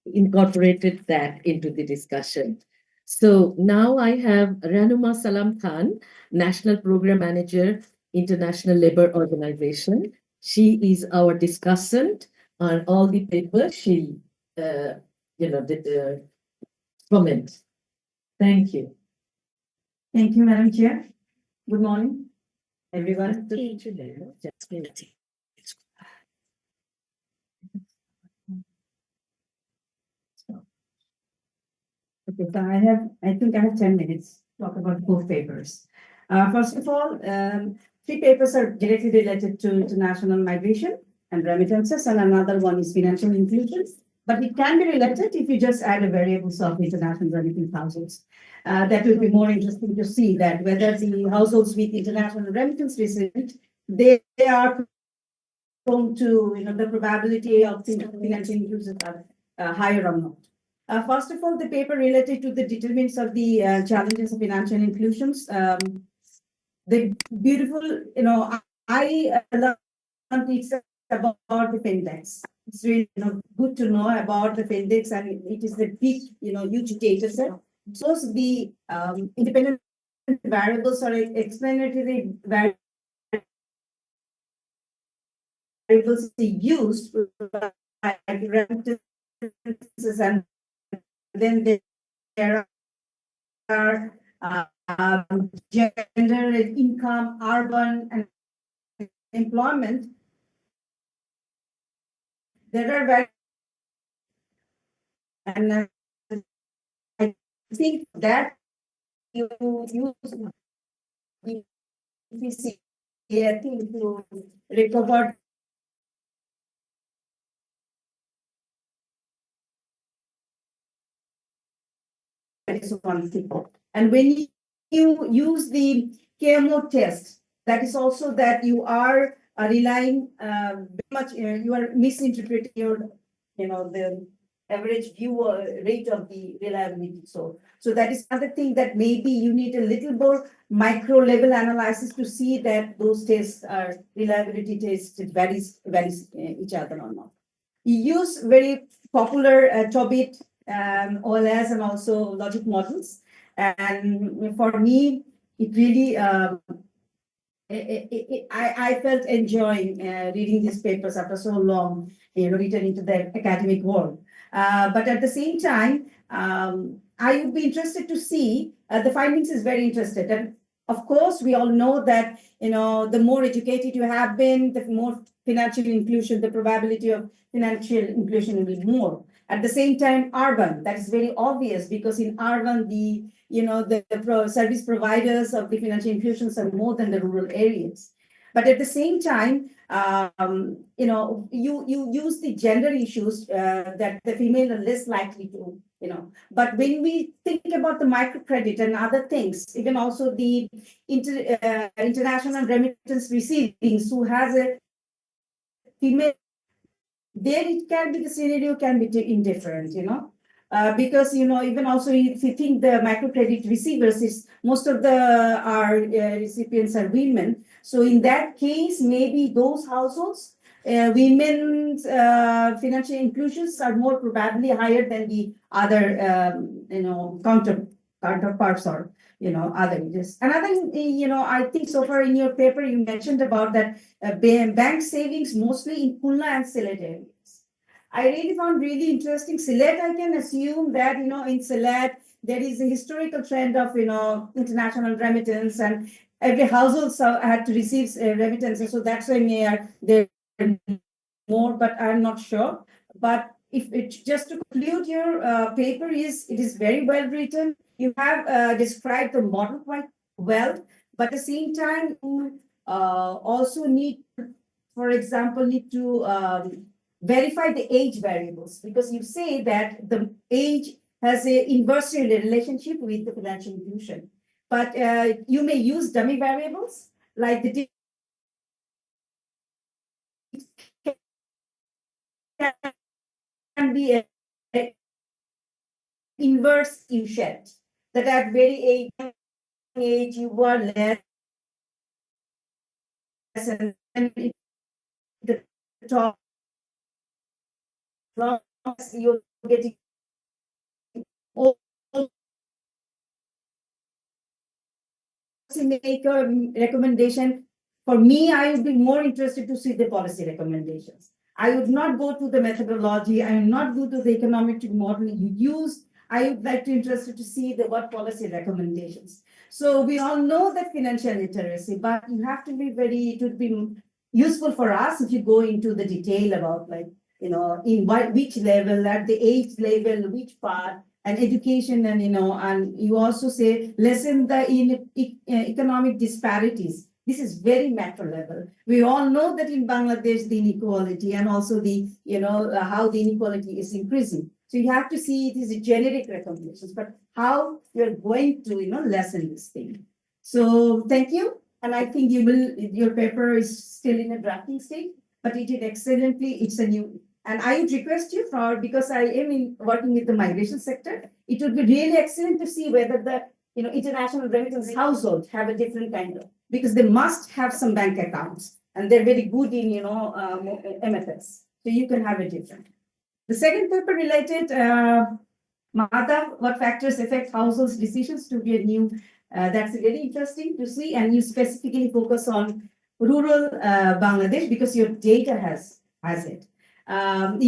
incorporated that into the discussion? So now I have Ranuma Salam Khan, National Program Manager, International Labour Organization. She is our discussant on all the papers. She, did comment. Thank you. Thank you, Madam Chair. Good morning, everyone. Okay, so I think I have 10 minutes to talk about both papers. First of all, 3 papers are directly related to international migration and remittances, and another one is financial inclusion. But it can be related if you just add a variable of international remittance households. That will be more interesting to see that whether the households with international remittance receipt, they are prone to, the probability of financial inclusion are higher or not. First of all, the paper related to the determinants of the challenges of financial inclusions. The beautiful, I learned it's about the index. It's really good to know about the index, and it is the big, huge data set. So the independent variables or explanatory variables used by remittances, and then there are gender, income, urban, and employment. There are very, and I think that you use efficiency I think to recover that is one thing. And when you use the KMO test, that is also that you are relying very much, you are misinterpreting your, the average view rate of the reliability. So that is another thing that maybe you need a little more micro level analysis to see that those tests are reliability tests varies each other or not. You use very popular TOBIT, OLS, and also logic models. And for me, it really, I felt enjoying reading these papers after so long, written into the academic world. But at the same time, I would be interested to see the findings is very interested. And of course, we all know that, the more educated you have been, the more financial inclusion, the probability of financial inclusion will be more. At the same time, urban, that is very obvious because in urban, the service providers of the financial inclusions are more than the rural areas. But at the same time, you use the gender issues that the female are less likely to, But when we think about the microcredit and other things, even also the international remittance receivings who has a female, there it can be the scenario can be indifferent, because even also if you think the microcredit receivers is most of our recipients are women, so in that case maybe those households women's financial inclusions are more probably higher than the other counterparts or others. Another I think so far in your paper you mentioned about that bank savings mostly in Khulna and Sylhet areas. I really found really interesting. Sylhet, I can assume that, in Sylhet, there is a historical trend of, international remittance and every household had to receive remittances. So that's why there are more, but I'm not sure. But if it just to conclude your paper it is very well written. You have described the model quite well, but at the same time, you also need, for example, to verify the age variables because you say that the age has an inverse relationship with the financial inclusion. But you may use dummy variables like the can be a inverse U-shaped that at very young age you were less and the top you're getting all make a recommendation. For me, I would be more interested to see the policy recommendations. I would not go to the methodology. I will not go to the economic model you use. I would like to interested to see what policy recommendations. So we all know that financial literacy, but you have to be it would be useful for us if you go into the detail about in which level, at the age level, which part, and education, and and you also say lessen the economic disparities. This is very macro level. We all know that in Bangladesh the inequality and also the how the inequality is increasing. So you have to see it is a generic recommendations, but how you're going to lessen this thing. So thank you, and I think your paper is still in a drafting stage, but it did excellently. It's a new. And I would request you because I am working with the migration sector, it would be really excellent to see whether the international remittance households have a different kind of, because they must have some bank accounts and they're very good in MFS. So you can have a different. The second paper related, Madhav, what factors affect households' decisions to be a new? That's really interesting to see, and you specifically focus on rural Bangladesh because your data has it. I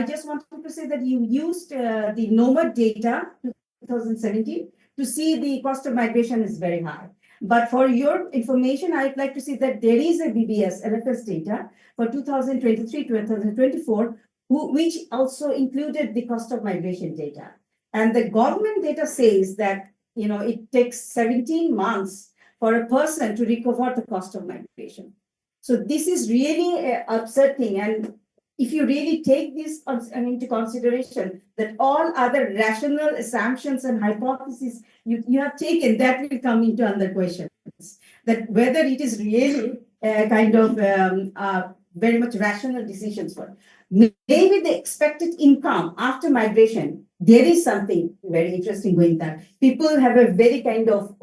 just wanted to say that you used the NOMAD data 2017 to see the cost of migration is very high. But for your information, I'd like to see that there is a BBS LFS data for 2023-2024, which also included the cost of migration data. And the government data says that it takes 17 months for a person to recover the cost of migration. So this is really upsetting. And if you really take this into consideration, that all other rational assumptions and hypotheses you have taken, that will come into under questions. That whether it is really kind of very much rational decisions for. Maybe the expected income after migration, there is something very interesting going there. People have a very kind of,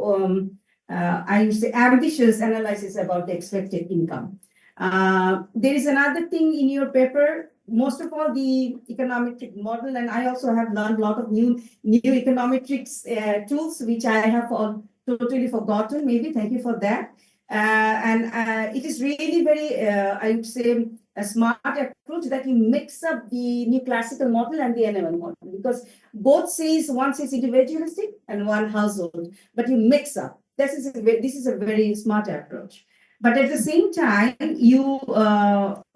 I would say, ambitious analysis about the expected income. There is another thing in your paper, most of all the econometric model, and I also have learned a lot of new econometrics tools, which I have all totally forgotten. Maybe thank you for that. And it is really very, I would say, a smart approach that you mix up the new classical model and the NML model, because both says, one says individualistic and one household, but you mix up. This is a very smart approach. But at the same time, you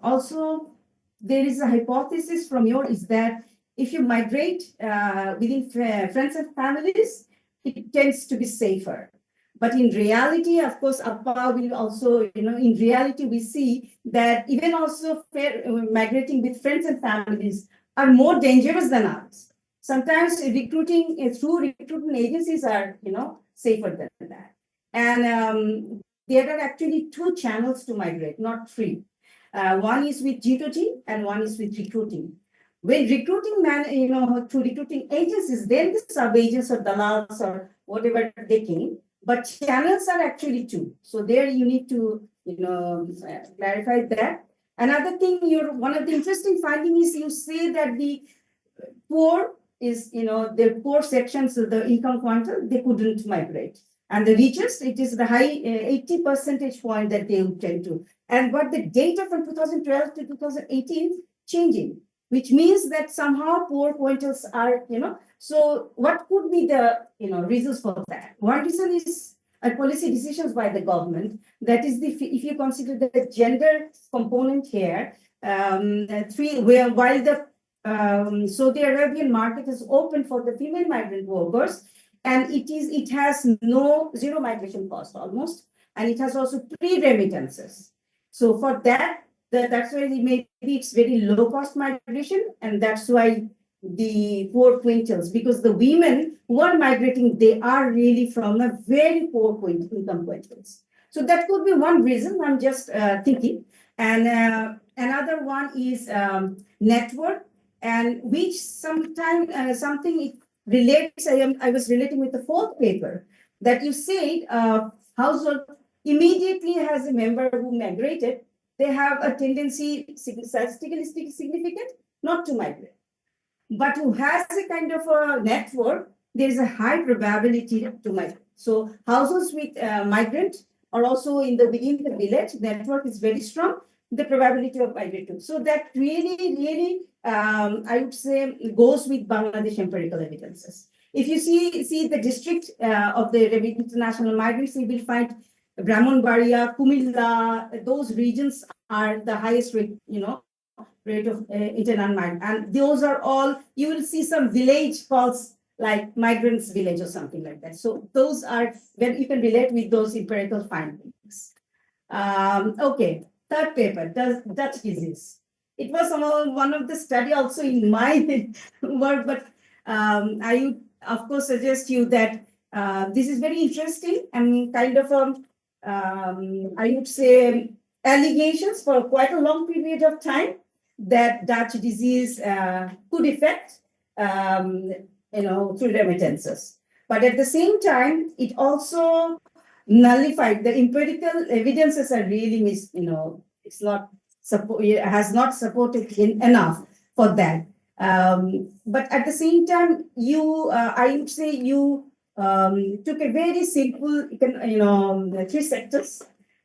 also, there is a hypothesis from your is that if you migrate within friends and families, it tends to be safer. But in reality, of course, Appa will also, in reality, we see that even also migrating with friends and families are more dangerous than others. Sometimes recruiting through recruitment agencies are, safer than that. And there are actually two channels to migrate, not three. One is with G2G and one is with recruiting. When recruiting through recruiting agencies, then the sub-agents or dalals or whatever they came, but channels are actually two. So there you need to, clarify that. Another thing, one of the interesting findings is you say that the poor is, the poor sections of the income quintile, they couldn't migrate. And the richest, it is the high 80 percentage point that they would tend to. And but the data from 2012 to 2018 changing, which means that somehow poor quintiles are, so what could be the, reasons for that? One reason is policy decisions by the government. That is if you consider the gender component here, while the Saudi Arabian market is open for the female migrant workers, and it has zero migration cost almost, and it has also pre-remittances. So for that, that's why maybe it's very low cost migration, and that's why the poor quintiles, because the women who are migrating, they are really from a very poor income quintiles. So that could be one reason. I'm just thinking. And another one is network, and which sometimes something it relates. I was relating with the fourth paper that you said household immediately has a member who migrated. They have a tendency, statistically significant, not to migrate. But who has a kind of a network, there is a high probability to migrate. So households with migrants are also within the village, network is very strong, the probability of migrating. So that really, I would say, goes with Bangladesh empirical evidences. If you see the district of the international migrants, you will find Brahmanbaria, Kumilla, those regions are the highest rate, rate of internal migrant. And those are all, you will see some village called like migrants village or something like that. So those are when you can relate with those empirical findings. Okay, third paper, Dutch disease. It was one of the study also in my work, but I would of course suggest you that this is very interesting and kind of I would say allegations for quite a long period of time that Dutch disease could affect, through remittances. But at the same time, it also nullified the empirical evidences are really it's not has not supported enough for that. But at the same time, I would say you took a very simple, three sectors.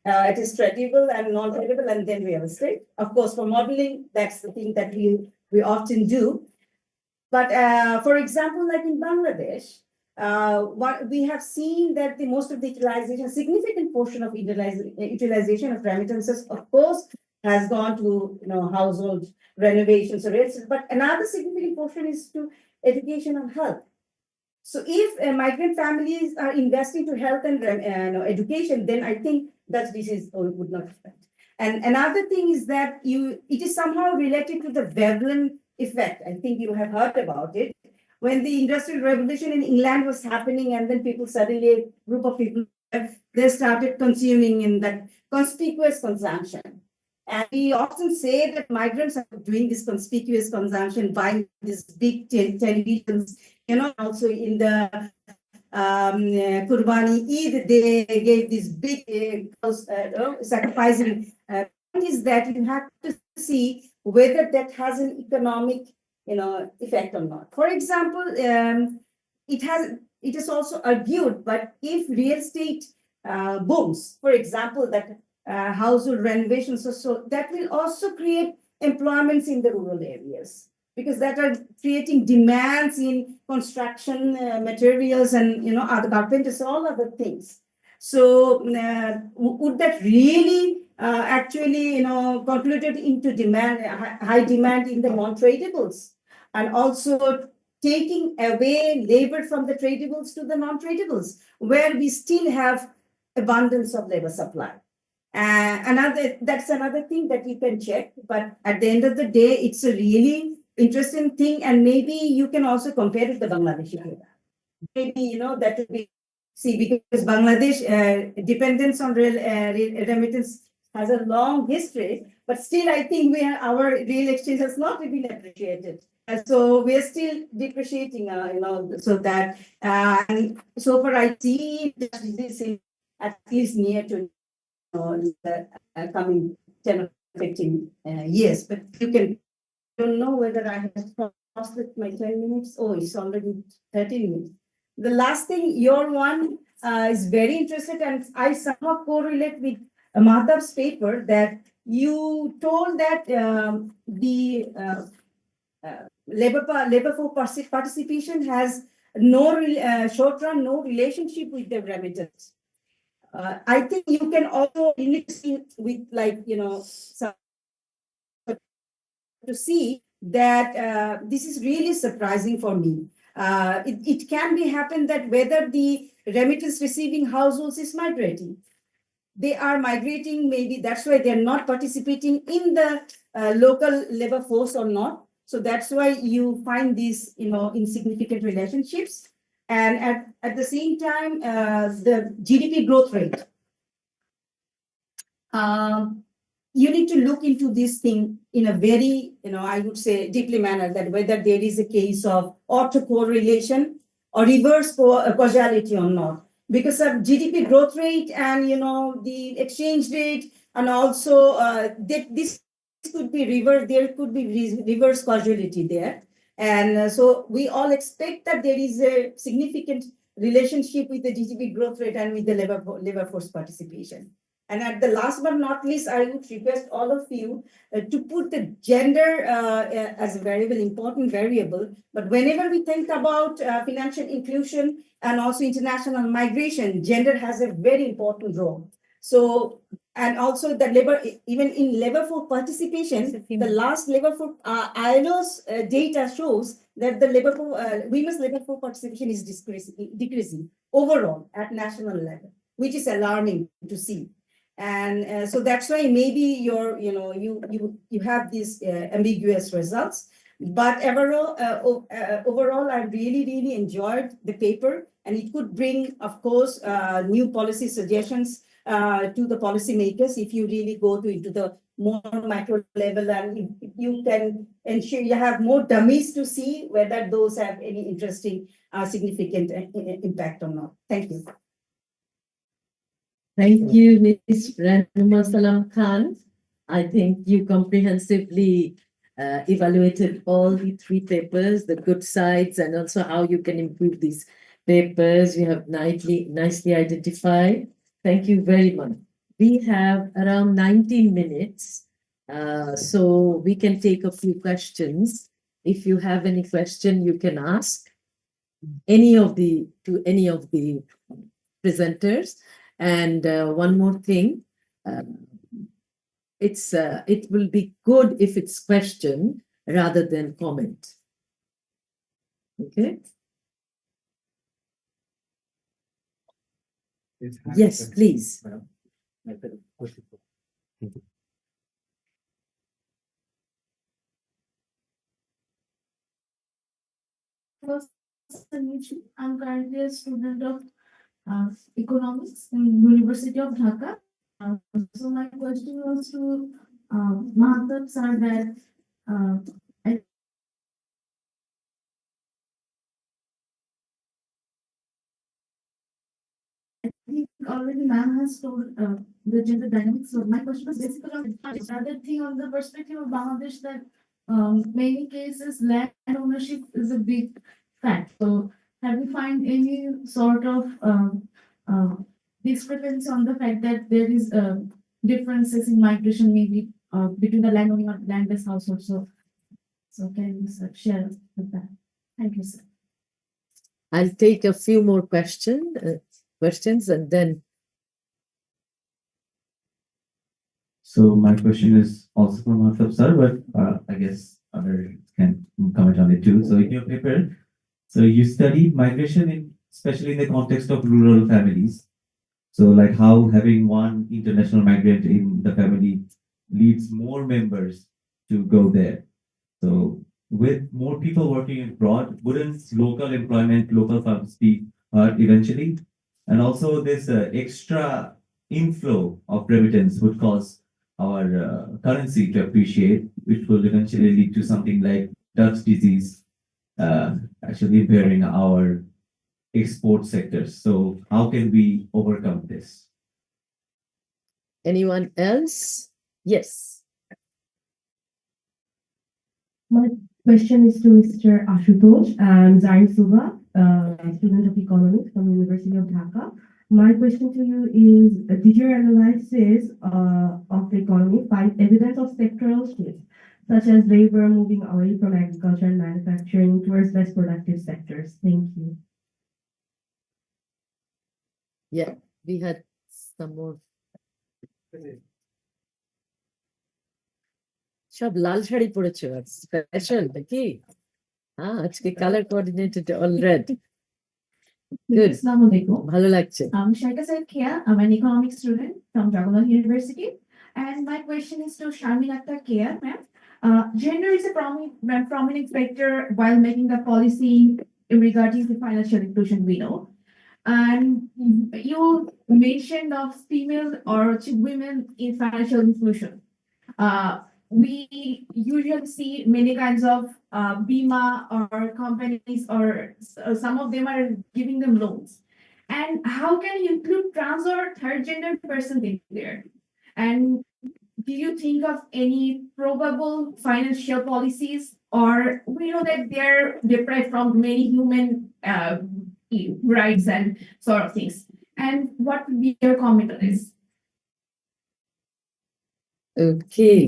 It is tradable and non-tradable, and then real estate. Of course, for modeling, that's the thing that we often do. But for example, like in Bangladesh, what we have seen that the most of the utilization, significant portion of utilization of remittances, of course, has gone to household renovations or rates. But another significant portion is to education and health. So if migrant families are investing to health and education, then I think that this is would not affect. And another thing is that it is somehow related to the Veblen effect. I think you have heard about it. When the Industrial Revolution in England was happening, and then people suddenly, a group of people, they started consuming in that conspicuous consumption. And we often say that migrants are doing this conspicuous consumption, buying these big televisions, also in the Qurbani Eid, they gave this big sacrificing. Point is that you have to see whether that has an economic, effect or not. For example, it is also argued, but if real estate booms, for example, that household renovations, so that will also create employments in the rural areas, because that are creating demands in construction materials and other carpenters, all other things. So would that really actually concluded into demand, high demand in the non-tradables, and also taking away labor from the tradables to the non-tradables, where we still have abundance of labor supply. That's another thing that you can check. But at the end of the day, it's a really interesting thing, and maybe you can also compare it to Bangladeshi data. Maybe that would be because Bangladesh dependence on remittance has a long history, but still I think our real exchange has not been appreciated. So we are still depreciating, so that and so far I see that this is at least near to the coming 10 or 15 years. But don't know whether I have crossed my 10 minutes. Oh, it's already 13 minutes. The last thing, your one is very interesting, and I somehow correlate with Madhav's paper that you told that the labor force participation has no short run, no relationship with the remittance. I think you can also see with some to see that this is really surprising for me. It can be happen that whether the remittance receiving households is migrating. They are migrating, maybe that's why they're not participating in the local labor force or not. So that's why you find these, insignificant relationships. And at the same time, the GDP growth rate. You need to look into this thing in a very, I would say, deeply manner, that whether there is a case of autocorrelation or reverse causality or not. Because of GDP growth rate and, the exchange rate, and also this could be reverse, there could be reverse causality there. And so we all expect that there is a significant relationship with the GDP growth rate and with the labor force participation. And at the last but not least, I would request all of you to put the gender as a very important variable. But whenever we think about financial inclusion and also international migration, gender has a very important role. So, and also the labor, even in labor force participation, the last labor force ILO's data shows that the women's labor force participation is decreasing overall at national level, which is alarming to see. And so that's why maybe you have these ambiguous results. But overall, I really enjoyed the paper, and it could bring, of course, new policy suggestions to the policymakers if you really go into the more macro level, and if you can ensure you have more dummies to see whether those have any interesting, significant impact or not. Thank you. Thank you, Ms. Ranuma Salam Khan. I think you comprehensively evaluated all the three papers, the good sides, and also how you can improve these papers. You have nicely identified. Thank you very much. We have around 19 minutes, so we can take a few questions. If you have any question, you can ask to any of the presenters. And one more thing, it will be good if it's question rather than comment. Okay. Yes, please. I'm currently a student of economics in University of Dhaka. So my question was to Mahathir sir that I think already ma'am has told the gender dynamics. So my question was basically on another thing on the perspective of Bangladesh that many cases land ownership is a big fact. So have you find any sort of uh, discrepancy on the fact that there is differences in migration maybe between the landowning or landless households? So can you share with that? Thank you, sir. I'll take a few more questions and then So my question is also from Aftab sir, but I guess others can comment on it too. So in your paper, so you studied migration in, especially in the context of rural families. So like how having one international migrant in the family leads more members to go there. So with more people working abroad, wouldn't local employment, local firms be hurt eventually? And also this extra inflow of remittance would cause our currency to appreciate, which will eventually lead to something like Dutch disease, actually impairing our export sectors. So how can we overcome this? anyone else? Yes. My question is to Mr. Ashutosh. I'm Zain Suba, student of economics from University of Dhaka. My question to you is, did your analysis of the economy find evidence of sectoral shifts, such as labor moving away from agriculture and manufacturing towards less productive sectors? Thank you. Yeah, we had some more. সব লাল sari পরেছো special নাকি আজকে colour coordinated all red Good. Assalamu alaikum. ভালো লাগছে I'm Shaika Kia. I'm an economics student from Jagannath University. And my question is to Sharmin Akhtar Kia, ma'am. Gender is a prominent factor while making the policy regarding the financial inclusion we know. And you mentioned of female or women in financial inclusion. We usually see many kinds of bima or companies or some of them are giving them loans. And how can you include trans or third gender person in there? And do you think of any probable financial policies, or we know that they're deprived from many human rights and sort of things? And what would be your comment on this? Okay,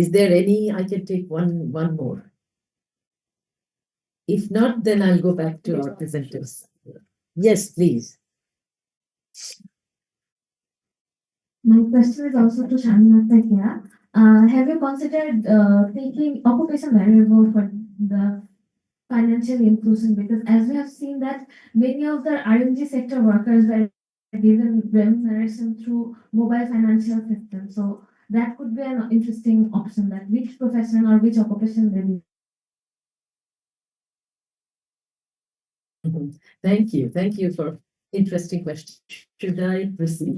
is there any I can take one more. If not, then I'll go back to our presenters. Yes, please. My question is also to Shamina Takia. Have you considered taking occupation variable for the financial inclusion? Because as we have seen that many of the RMG sector workers were given remuneration through mobile financial system. So that could be an interesting option that which profession or which occupation they will. Thank you for interesting question. Should I proceed?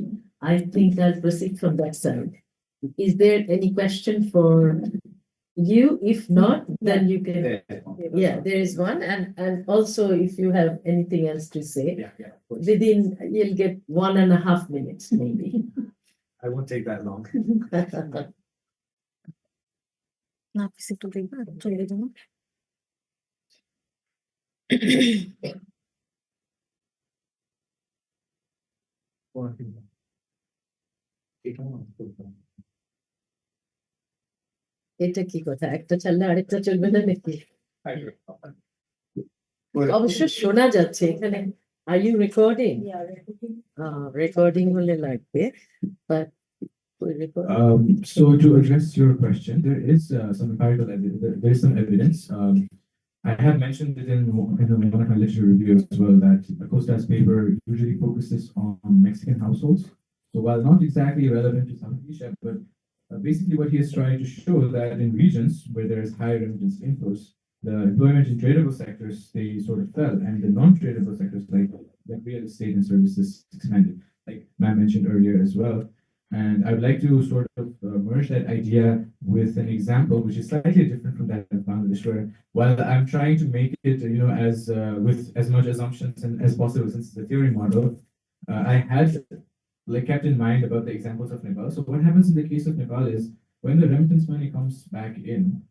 I think I'll proceed from that side. Is there any question for you? If not, then you can. Yeah, there is one, and also if you have anything else to say, within you'll get 1.5 minutes maybe. I won't take that long. এটা কি কথা একটা ছাড়লে আরেকটা চলবে না নাকি অবশ্য শোনা যাচ্ছে এখানে আর ইউ রেকর্ডিং রেকর্ডিং হলে লাগবে but So to address your question, there is some empirical evidence. There is some evidence I have mentioned it in one of my literature review as well that the COSTAS paper usually focuses on Mexican households. So while not exactly relevant to Southeast Asia, but basically what he is trying to show that in regions where there is high remittance inflows, the employment in tradable sectors, they sort of fell, and the non-tradable sectors like real estate and services expanded, like Matt mentioned earlier as well. And I would like to sort of merge that idea with an example which is slightly different from that of Bangladesh, where while I'm trying to make it, as with as much assumptions as possible since it's a theory model, I had kept in mind about the examples of Nepal. So what happens in the case of Nepal is when the remittance money comes back in,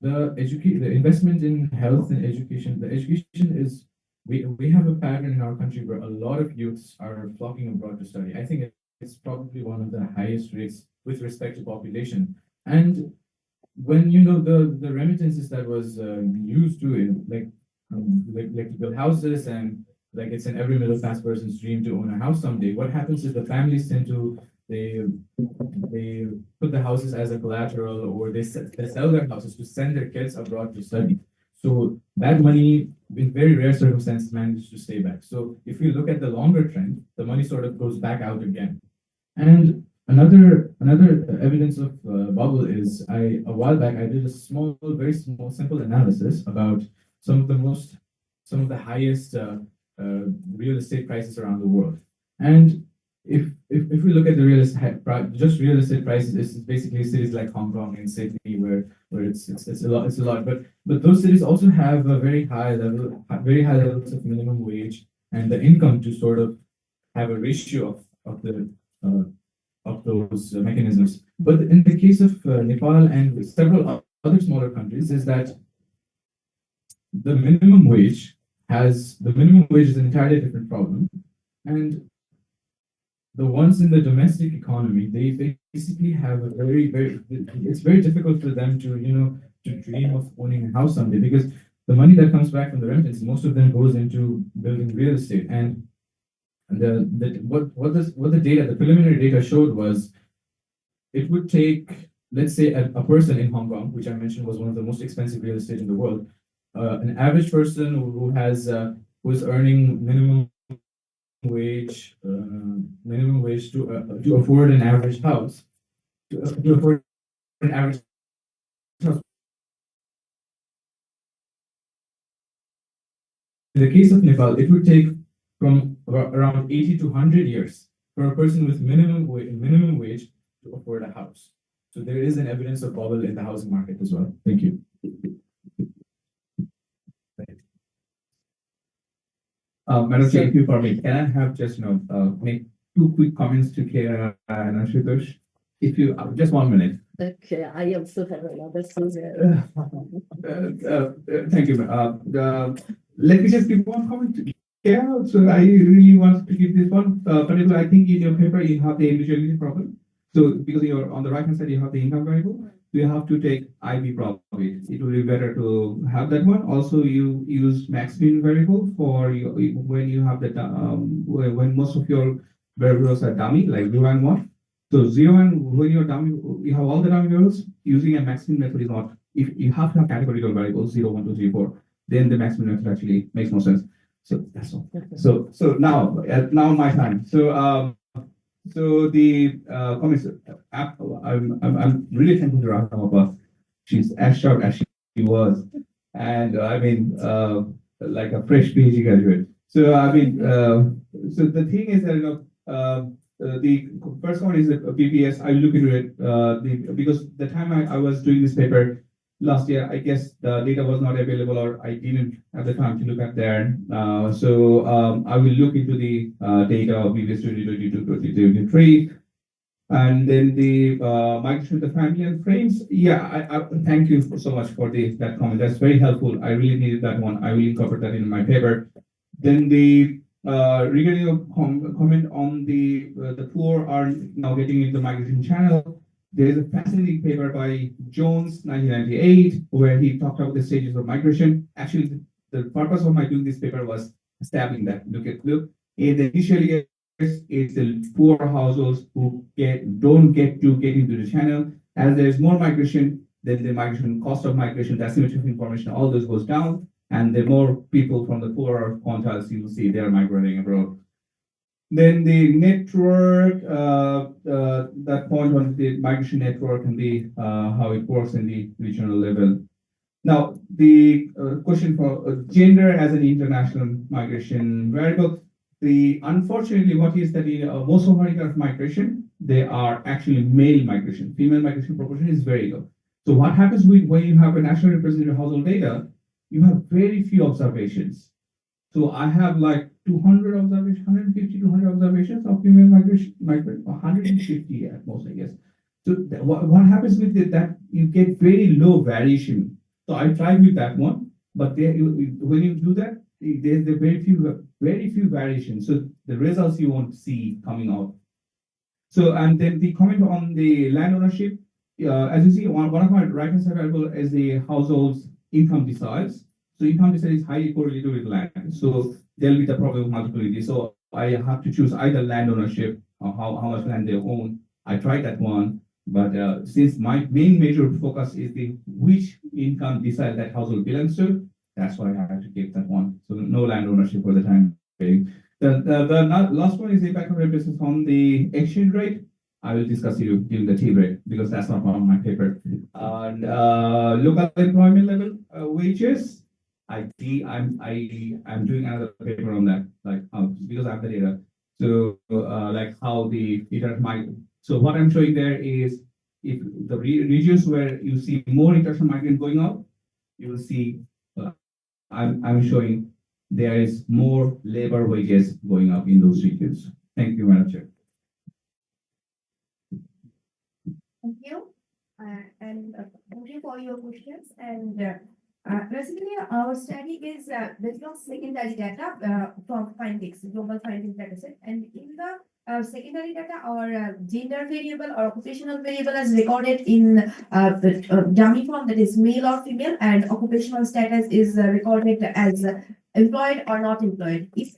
the investment in health and education, the education is we have a pattern in our country where a lot of youths are flocking abroad to study. I think it's probably one of the highest rates with respect to population. And when the remittances that was used to it, like to build houses and like it's in every middle class person's dream to own a house someday. What happens is the families tend to they put the houses as a collateral, or they sell their houses to send their kids abroad to study. So that money, in very rare circumstances, manages to stay back. So if you look at the longer trend, the money sort of goes back out again. And another evidence of bubble is a while back I did a very small, simple analysis about some of the highest real estate prices around the world. And if we look at the real estate real estate prices, it's basically cities like Hong Kong and Sydney where it's a lot. But those cities also have a very high levels of minimum wage and the income to sort of have a ratio of those mechanisms. But in the case of Nepal and several other smaller countries, is that the minimum wage is an entirely different problem, and the ones in the domestic economy, they basically have a it's very difficult for them to dream of owning a house someday, because the money that comes back from the rentals, most of them goes into building real estate. And what the preliminary data showed was it would take, let's say, a person in Hong Kong, which I mentioned was one of the most expensive real estate in the world, an average person who is earning minimum wage to afford an average house, to afford an average house. In the case of Nepal, it would take from around 80 to 100 years for a person with minimum wage to afford a house. So there is an evidence of bubble in the housing market as well. Thank you. Madam Chair, if you permit, can I have just make two quick comments to Kira and Ashutosh? If you just 1 minute. Okay, I also have another Thank you. Let me just give one comment. Yeah, so I really want to give this one. Particularly, I think in your paper you have the eligibility problem. So because you're on the right hand side, you have the income variable. You have to take IB profit. It will be better to have that one. Also, you use max mean variable for when you have the when most of your variables are dummy, like 0 and 1. So 0 and when you're dummy, you have all the dummy variables. Using a max mean method is not. If you have to have categorical variables 0, 1, 2, 3, 4, then the max mean method actually makes more sense. So that's all. So now my time. So the comments. I'm really thankful to Rahma. She's as sharp as she was, and I mean, like a fresh PhD graduate. So I mean, so the thing is that the first one is the PPS. I look into it because the time I was doing this paper last year, I guess the data was not available, or I didn't have the time to look at there. So I will look into the data of previous 2022, 2023. And then the migration to the family and frames. Yeah, I thank you so much for that comment. That's very helpful. I really needed that one. I will incorporate that in my paper. Then the regarding your comment on the poor are now getting into the migration channel. There is a fascinating paper by Jones, 1998, where he talked about the stages of migration. Actually, the purpose of my doing this paper was establishing that. Look, in the initial years, it's the poor households who don't get into the channel. As there's more migration, then the migration cost of migration, the asymmetry of information, all those goes down. And the more people from the poorer quantiles you will see, they are migrating abroad. Then the network, that point on the migration network and the how it works in the regional level. Now, the question for gender as an international migration variable. Unfortunately, what is that in most of America of migration, they are actually male migration. Female migration proportion is very low. So what happens when you have a national representative household data, you have very few observations. So I have like 200 observations, 150, 200 observations of female migration, 150 at most, I guess. So what happens with that, you get very low variation. So I tried with that one, but when you do that, there's very few variations. So the results you won't see coming out. So, and then the comment on the land ownership, as you see, one of my right-hand side variable is the household's income deciles. So income decile is highly correlated with land. So there'll be the problem of multiplicity. So I have to choose either land ownership or how much land they own. I tried that one, but since my main major focus is the which income decile that household belongs to, that's why I have to keep that one. So no land ownership for the time being. The last one is the impact of remittances on the exchange rate. I will discuss you during the tea break because that's not part of my paper. And local employment level wages. I'm doing another paper on that, like because I have the data. So like how the international migrant. So what I'm showing there is if the regions where you see more international migrant going out, you will see. I'm showing there is more labor wages going up in those regions. Thank you, Madam Chair. Thank you. Thank you for your questions. Basically, our study is based on secondary data from findings, global findings data set. And in the secondary data, our gender variable or occupational variable is recorded in the dummy form, that is male or female, and occupational status is recorded as employed or not employed. If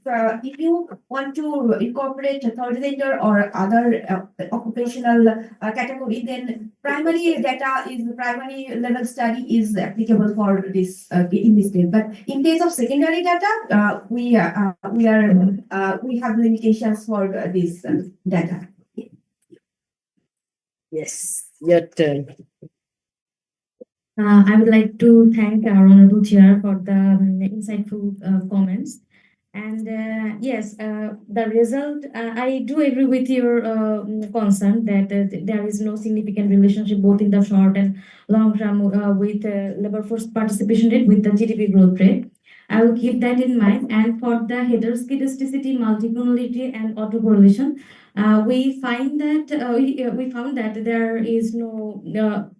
you want to incorporate a third gender or other occupational category, then primary level study is applicable for this in this case. But in case of secondary data, we have limitations for this data. Yes, your turn. I would like to thank our Honorable Chair for the insightful comments. And yes, the result, I do agree with your concern that there is no significant relationship both in the short and long term with labor force participation rate with the GDP growth rate. I will keep that in mind. And for the heteroscedasticity, multicollinearity, and autocorrelation, we found that there is no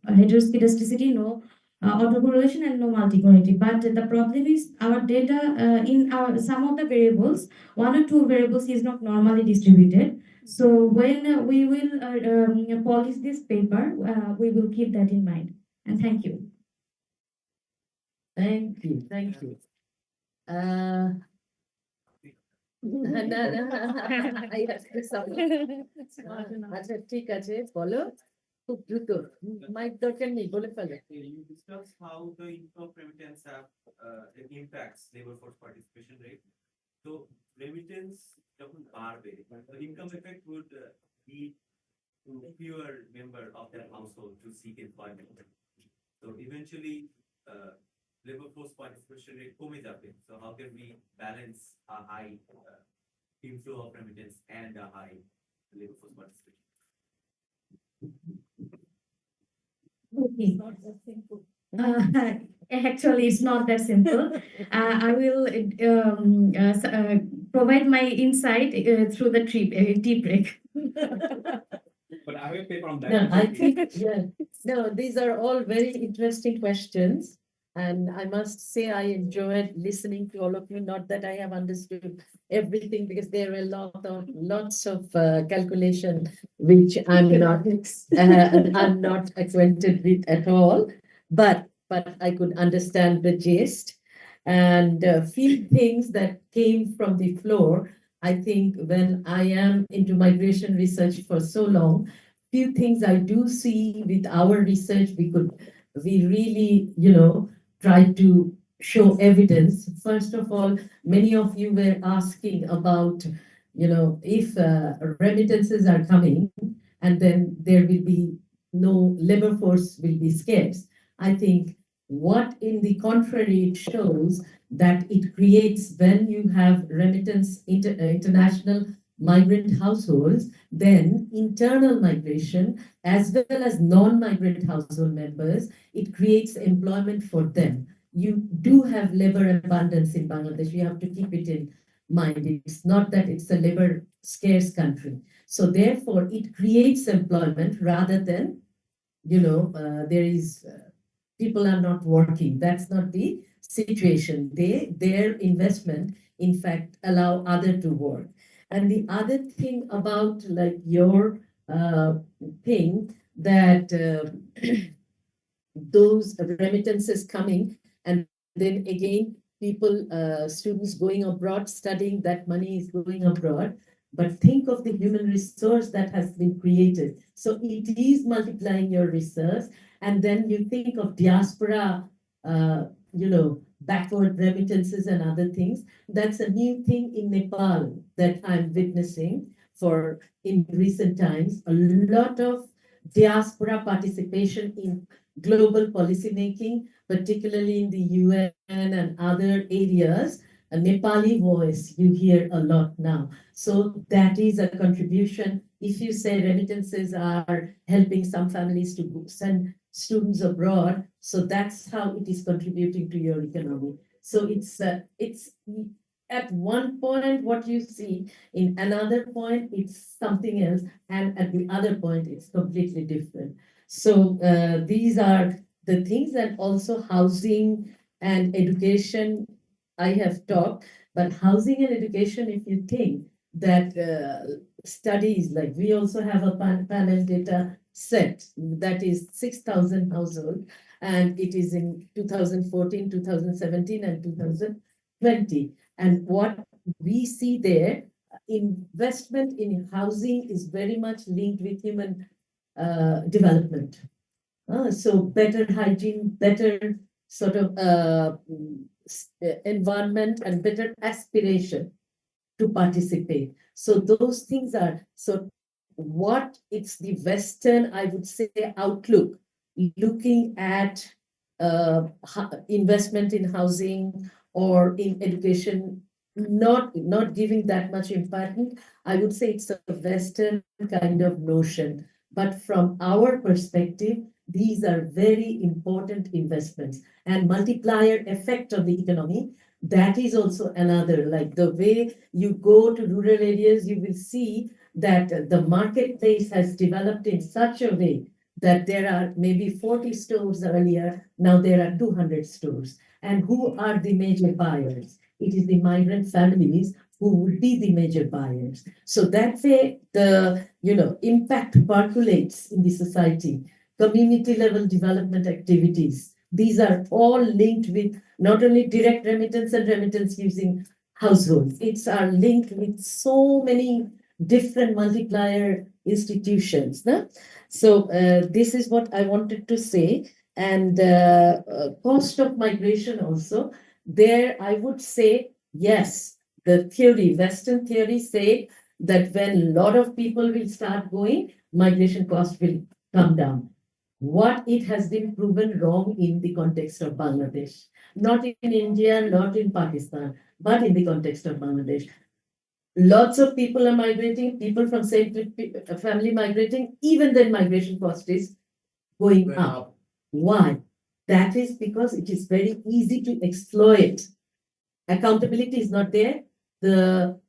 heteroscedasticity, no autocorrelation, and no multicollinearity. But the problem is our data in some of the variables, one or two variables is not normally distributed. So when we will polish this paper, we will keep that in mind. And thank you. Thank you, thank you. আচ্ছা ঠিক আছে বলো খুব দ্রুত mic দরকার নেই বলে ফেলো You discuss how the income remittance have impacts labor force participation rate. So remittance যখন বাড়বে, the income effect would lead to fewer member of their household to seek employment. So eventually, labor force participation rate কমে যাবে. So how can we balance a high inflow of remittance and a high labor force participation? Okay. Actually, it's not that simple. I will provide my insight through the tea break. But I have a paper on that. No, I think, yeah, no, these are all very interesting questions. And I must say, I enjoyed listening to all of you. Not that I have understood everything, because there are lots of calculation which I'm not acquainted with at all. But I could understand the gist. And a few things that came from the floor. I think when I am into migration research for so long, few things I do see with our research, we really, try to show evidence. First of all, many of you were asking about, if remittances are coming and then there will be no labor force will be scarce. I think what in the contrary it shows that it creates when you have international migrant households, then internal migration as well as non-migrant household members, it creates employment for them. You do have labor abundance in Bangladesh. You have to keep it in mind. It's not that it's a labor scarce country. So therefore, it creates employment rather than, there is people are not working. That's not the situation. Their investment, in fact, allow other to work. And the other thing about like your thing that those remittances coming and then again people students going abroad studying, that money is going abroad, but think of the human resource that has been created. So it is multiplying your research. And then you think of diaspora, backward remittances and other things. That's a new thing in Nepal that I'm witnessing for in recent times. A lot of diaspora participation in global policymaking, particularly in the UN and other areas. A Nepali voice you hear a lot now. So that is a contribution. If you say remittances are helping some families to send students abroad, so that's how it is contributing to your economy. So it's at one point what you see, in another point it's something else, and at the other point it's completely different. So these are the things, and also housing and education. I have talked, but housing and education, if you think that studies, like we also have a panel data set that is 6,000 households, and it is in 2014, 2017, and 2020. And what we see there, investment in housing is very much linked with human development. So better hygiene, better sort of environment, and better aspiration to participate. So those things are, so what it's the Western, I would say, outlook, looking at investment in housing or in education, not giving that much importance. I would say it's a Western kind of notion. But from our perspective, these are very important investments, and multiplier effect of the economy. That is also another, like the way you go to rural areas, you will see that the marketplace has developed in such a way that there are maybe 40 stores earlier, now there are 200 stores. And who are the major buyers? It is the migrant families who would be the major buyers. So that way the impact percolates in the society. Community level development activities, these are all linked with not only direct remittance and remittance using households, it's are linked with so many different multiplier institutions. No? So this is what I wanted to say. And cost of migration also, there I would say, yes, the theory, Western theory say that when a lot of people will start going, migration cost will come down. What it has been proven wrong in the context of Bangladesh, not in India, not in Pakistan, but in the context of Bangladesh. Lots of people are migrating, people from same family migrating, even then migration cost is going up. Why? That is because it is very easy to exploit. Accountability is not there.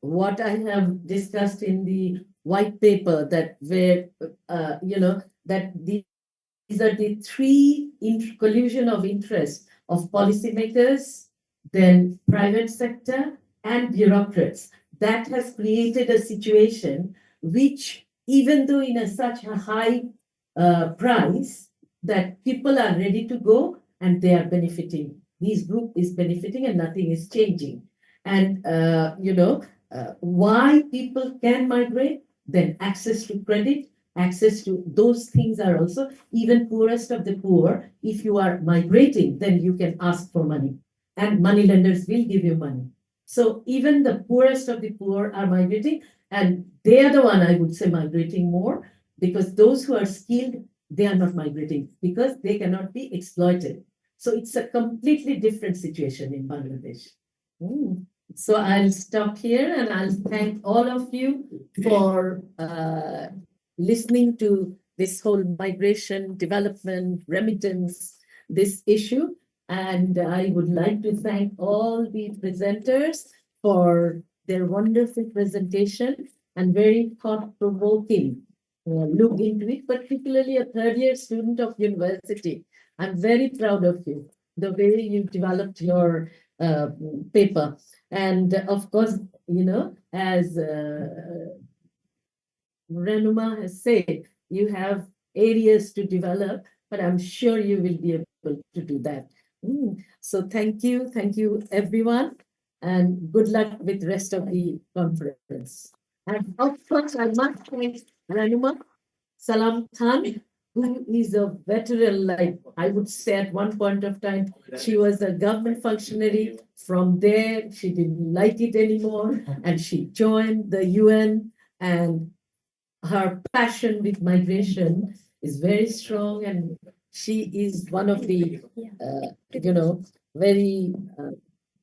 What I have discussed in the white paper, that where that these are the three collusion of interest of policymakers, then private sector, and bureaucrats. That has created a situation which, even though in such a high price, that people are ready to go and they are benefiting. This group is benefiting and nothing is changing. And why people can migrate? Then access to credit, access to those things are also, even poorest of the poor, if you are migrating, then you can ask for money. and money lenders will give you money. So even the poorest of the poor are migrating, and they are the one I would say migrating more, because those who are skilled, they are not migrating because they cannot be exploited. So it's a completely different situation in Bangladesh. So I'll stop here and I'll thank all of you for listening to this whole migration, development, remittance, this issue. And I would like to thank all the presenters for their wonderful presentation and very thought-provoking look into it, particularly a third-year student of university. I'm very proud of you, the way you developed your paper. And of course, you know, as Ranuma has said, you have areas to develop, but I'm sure you will be able to do that. So thank you everyone, and good luck with the rest of the conference. And of course, I must thank Ranuma Salam Khan, who is a veteran, like I would say at one point of time, she was a government functionary. From there, she didn't like it anymore, and she joined the UN, and her passion with migration is very strong, and she is one of the, you know, very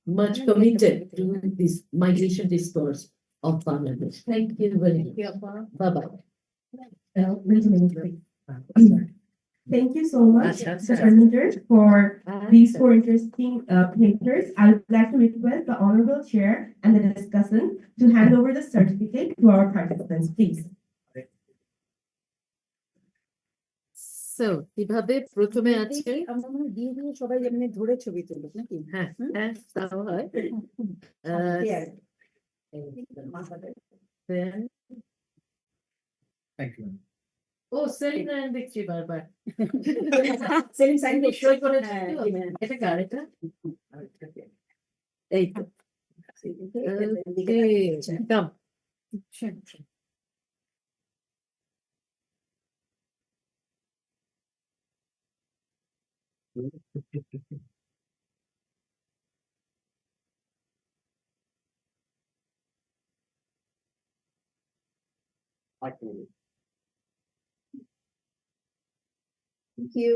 much committed to this migration discourse of Bangladesh. Thank you very much. Bye-bye. Thank you so much, the presenters, for these four interesting papers. I would like to request the Honorable Chair and the discussant to hand over the certificate to our participants, please. So, কিভাবে প্রথমে আছে আমরা মনে হয় দিয়ে দিয়ে সবাই এমনি ধরে ছবি তুলুক নাকি? হ্যাঁ হ্যাঁ তাও হয় Then, Thank you. ও সেলিম নারায়ণ দেখছি বারবার সেলিম সাইন এমনি সই করে হ্যাঁ, দিল। email। এটা কার এটা? এই তো Okay, come. Thank you.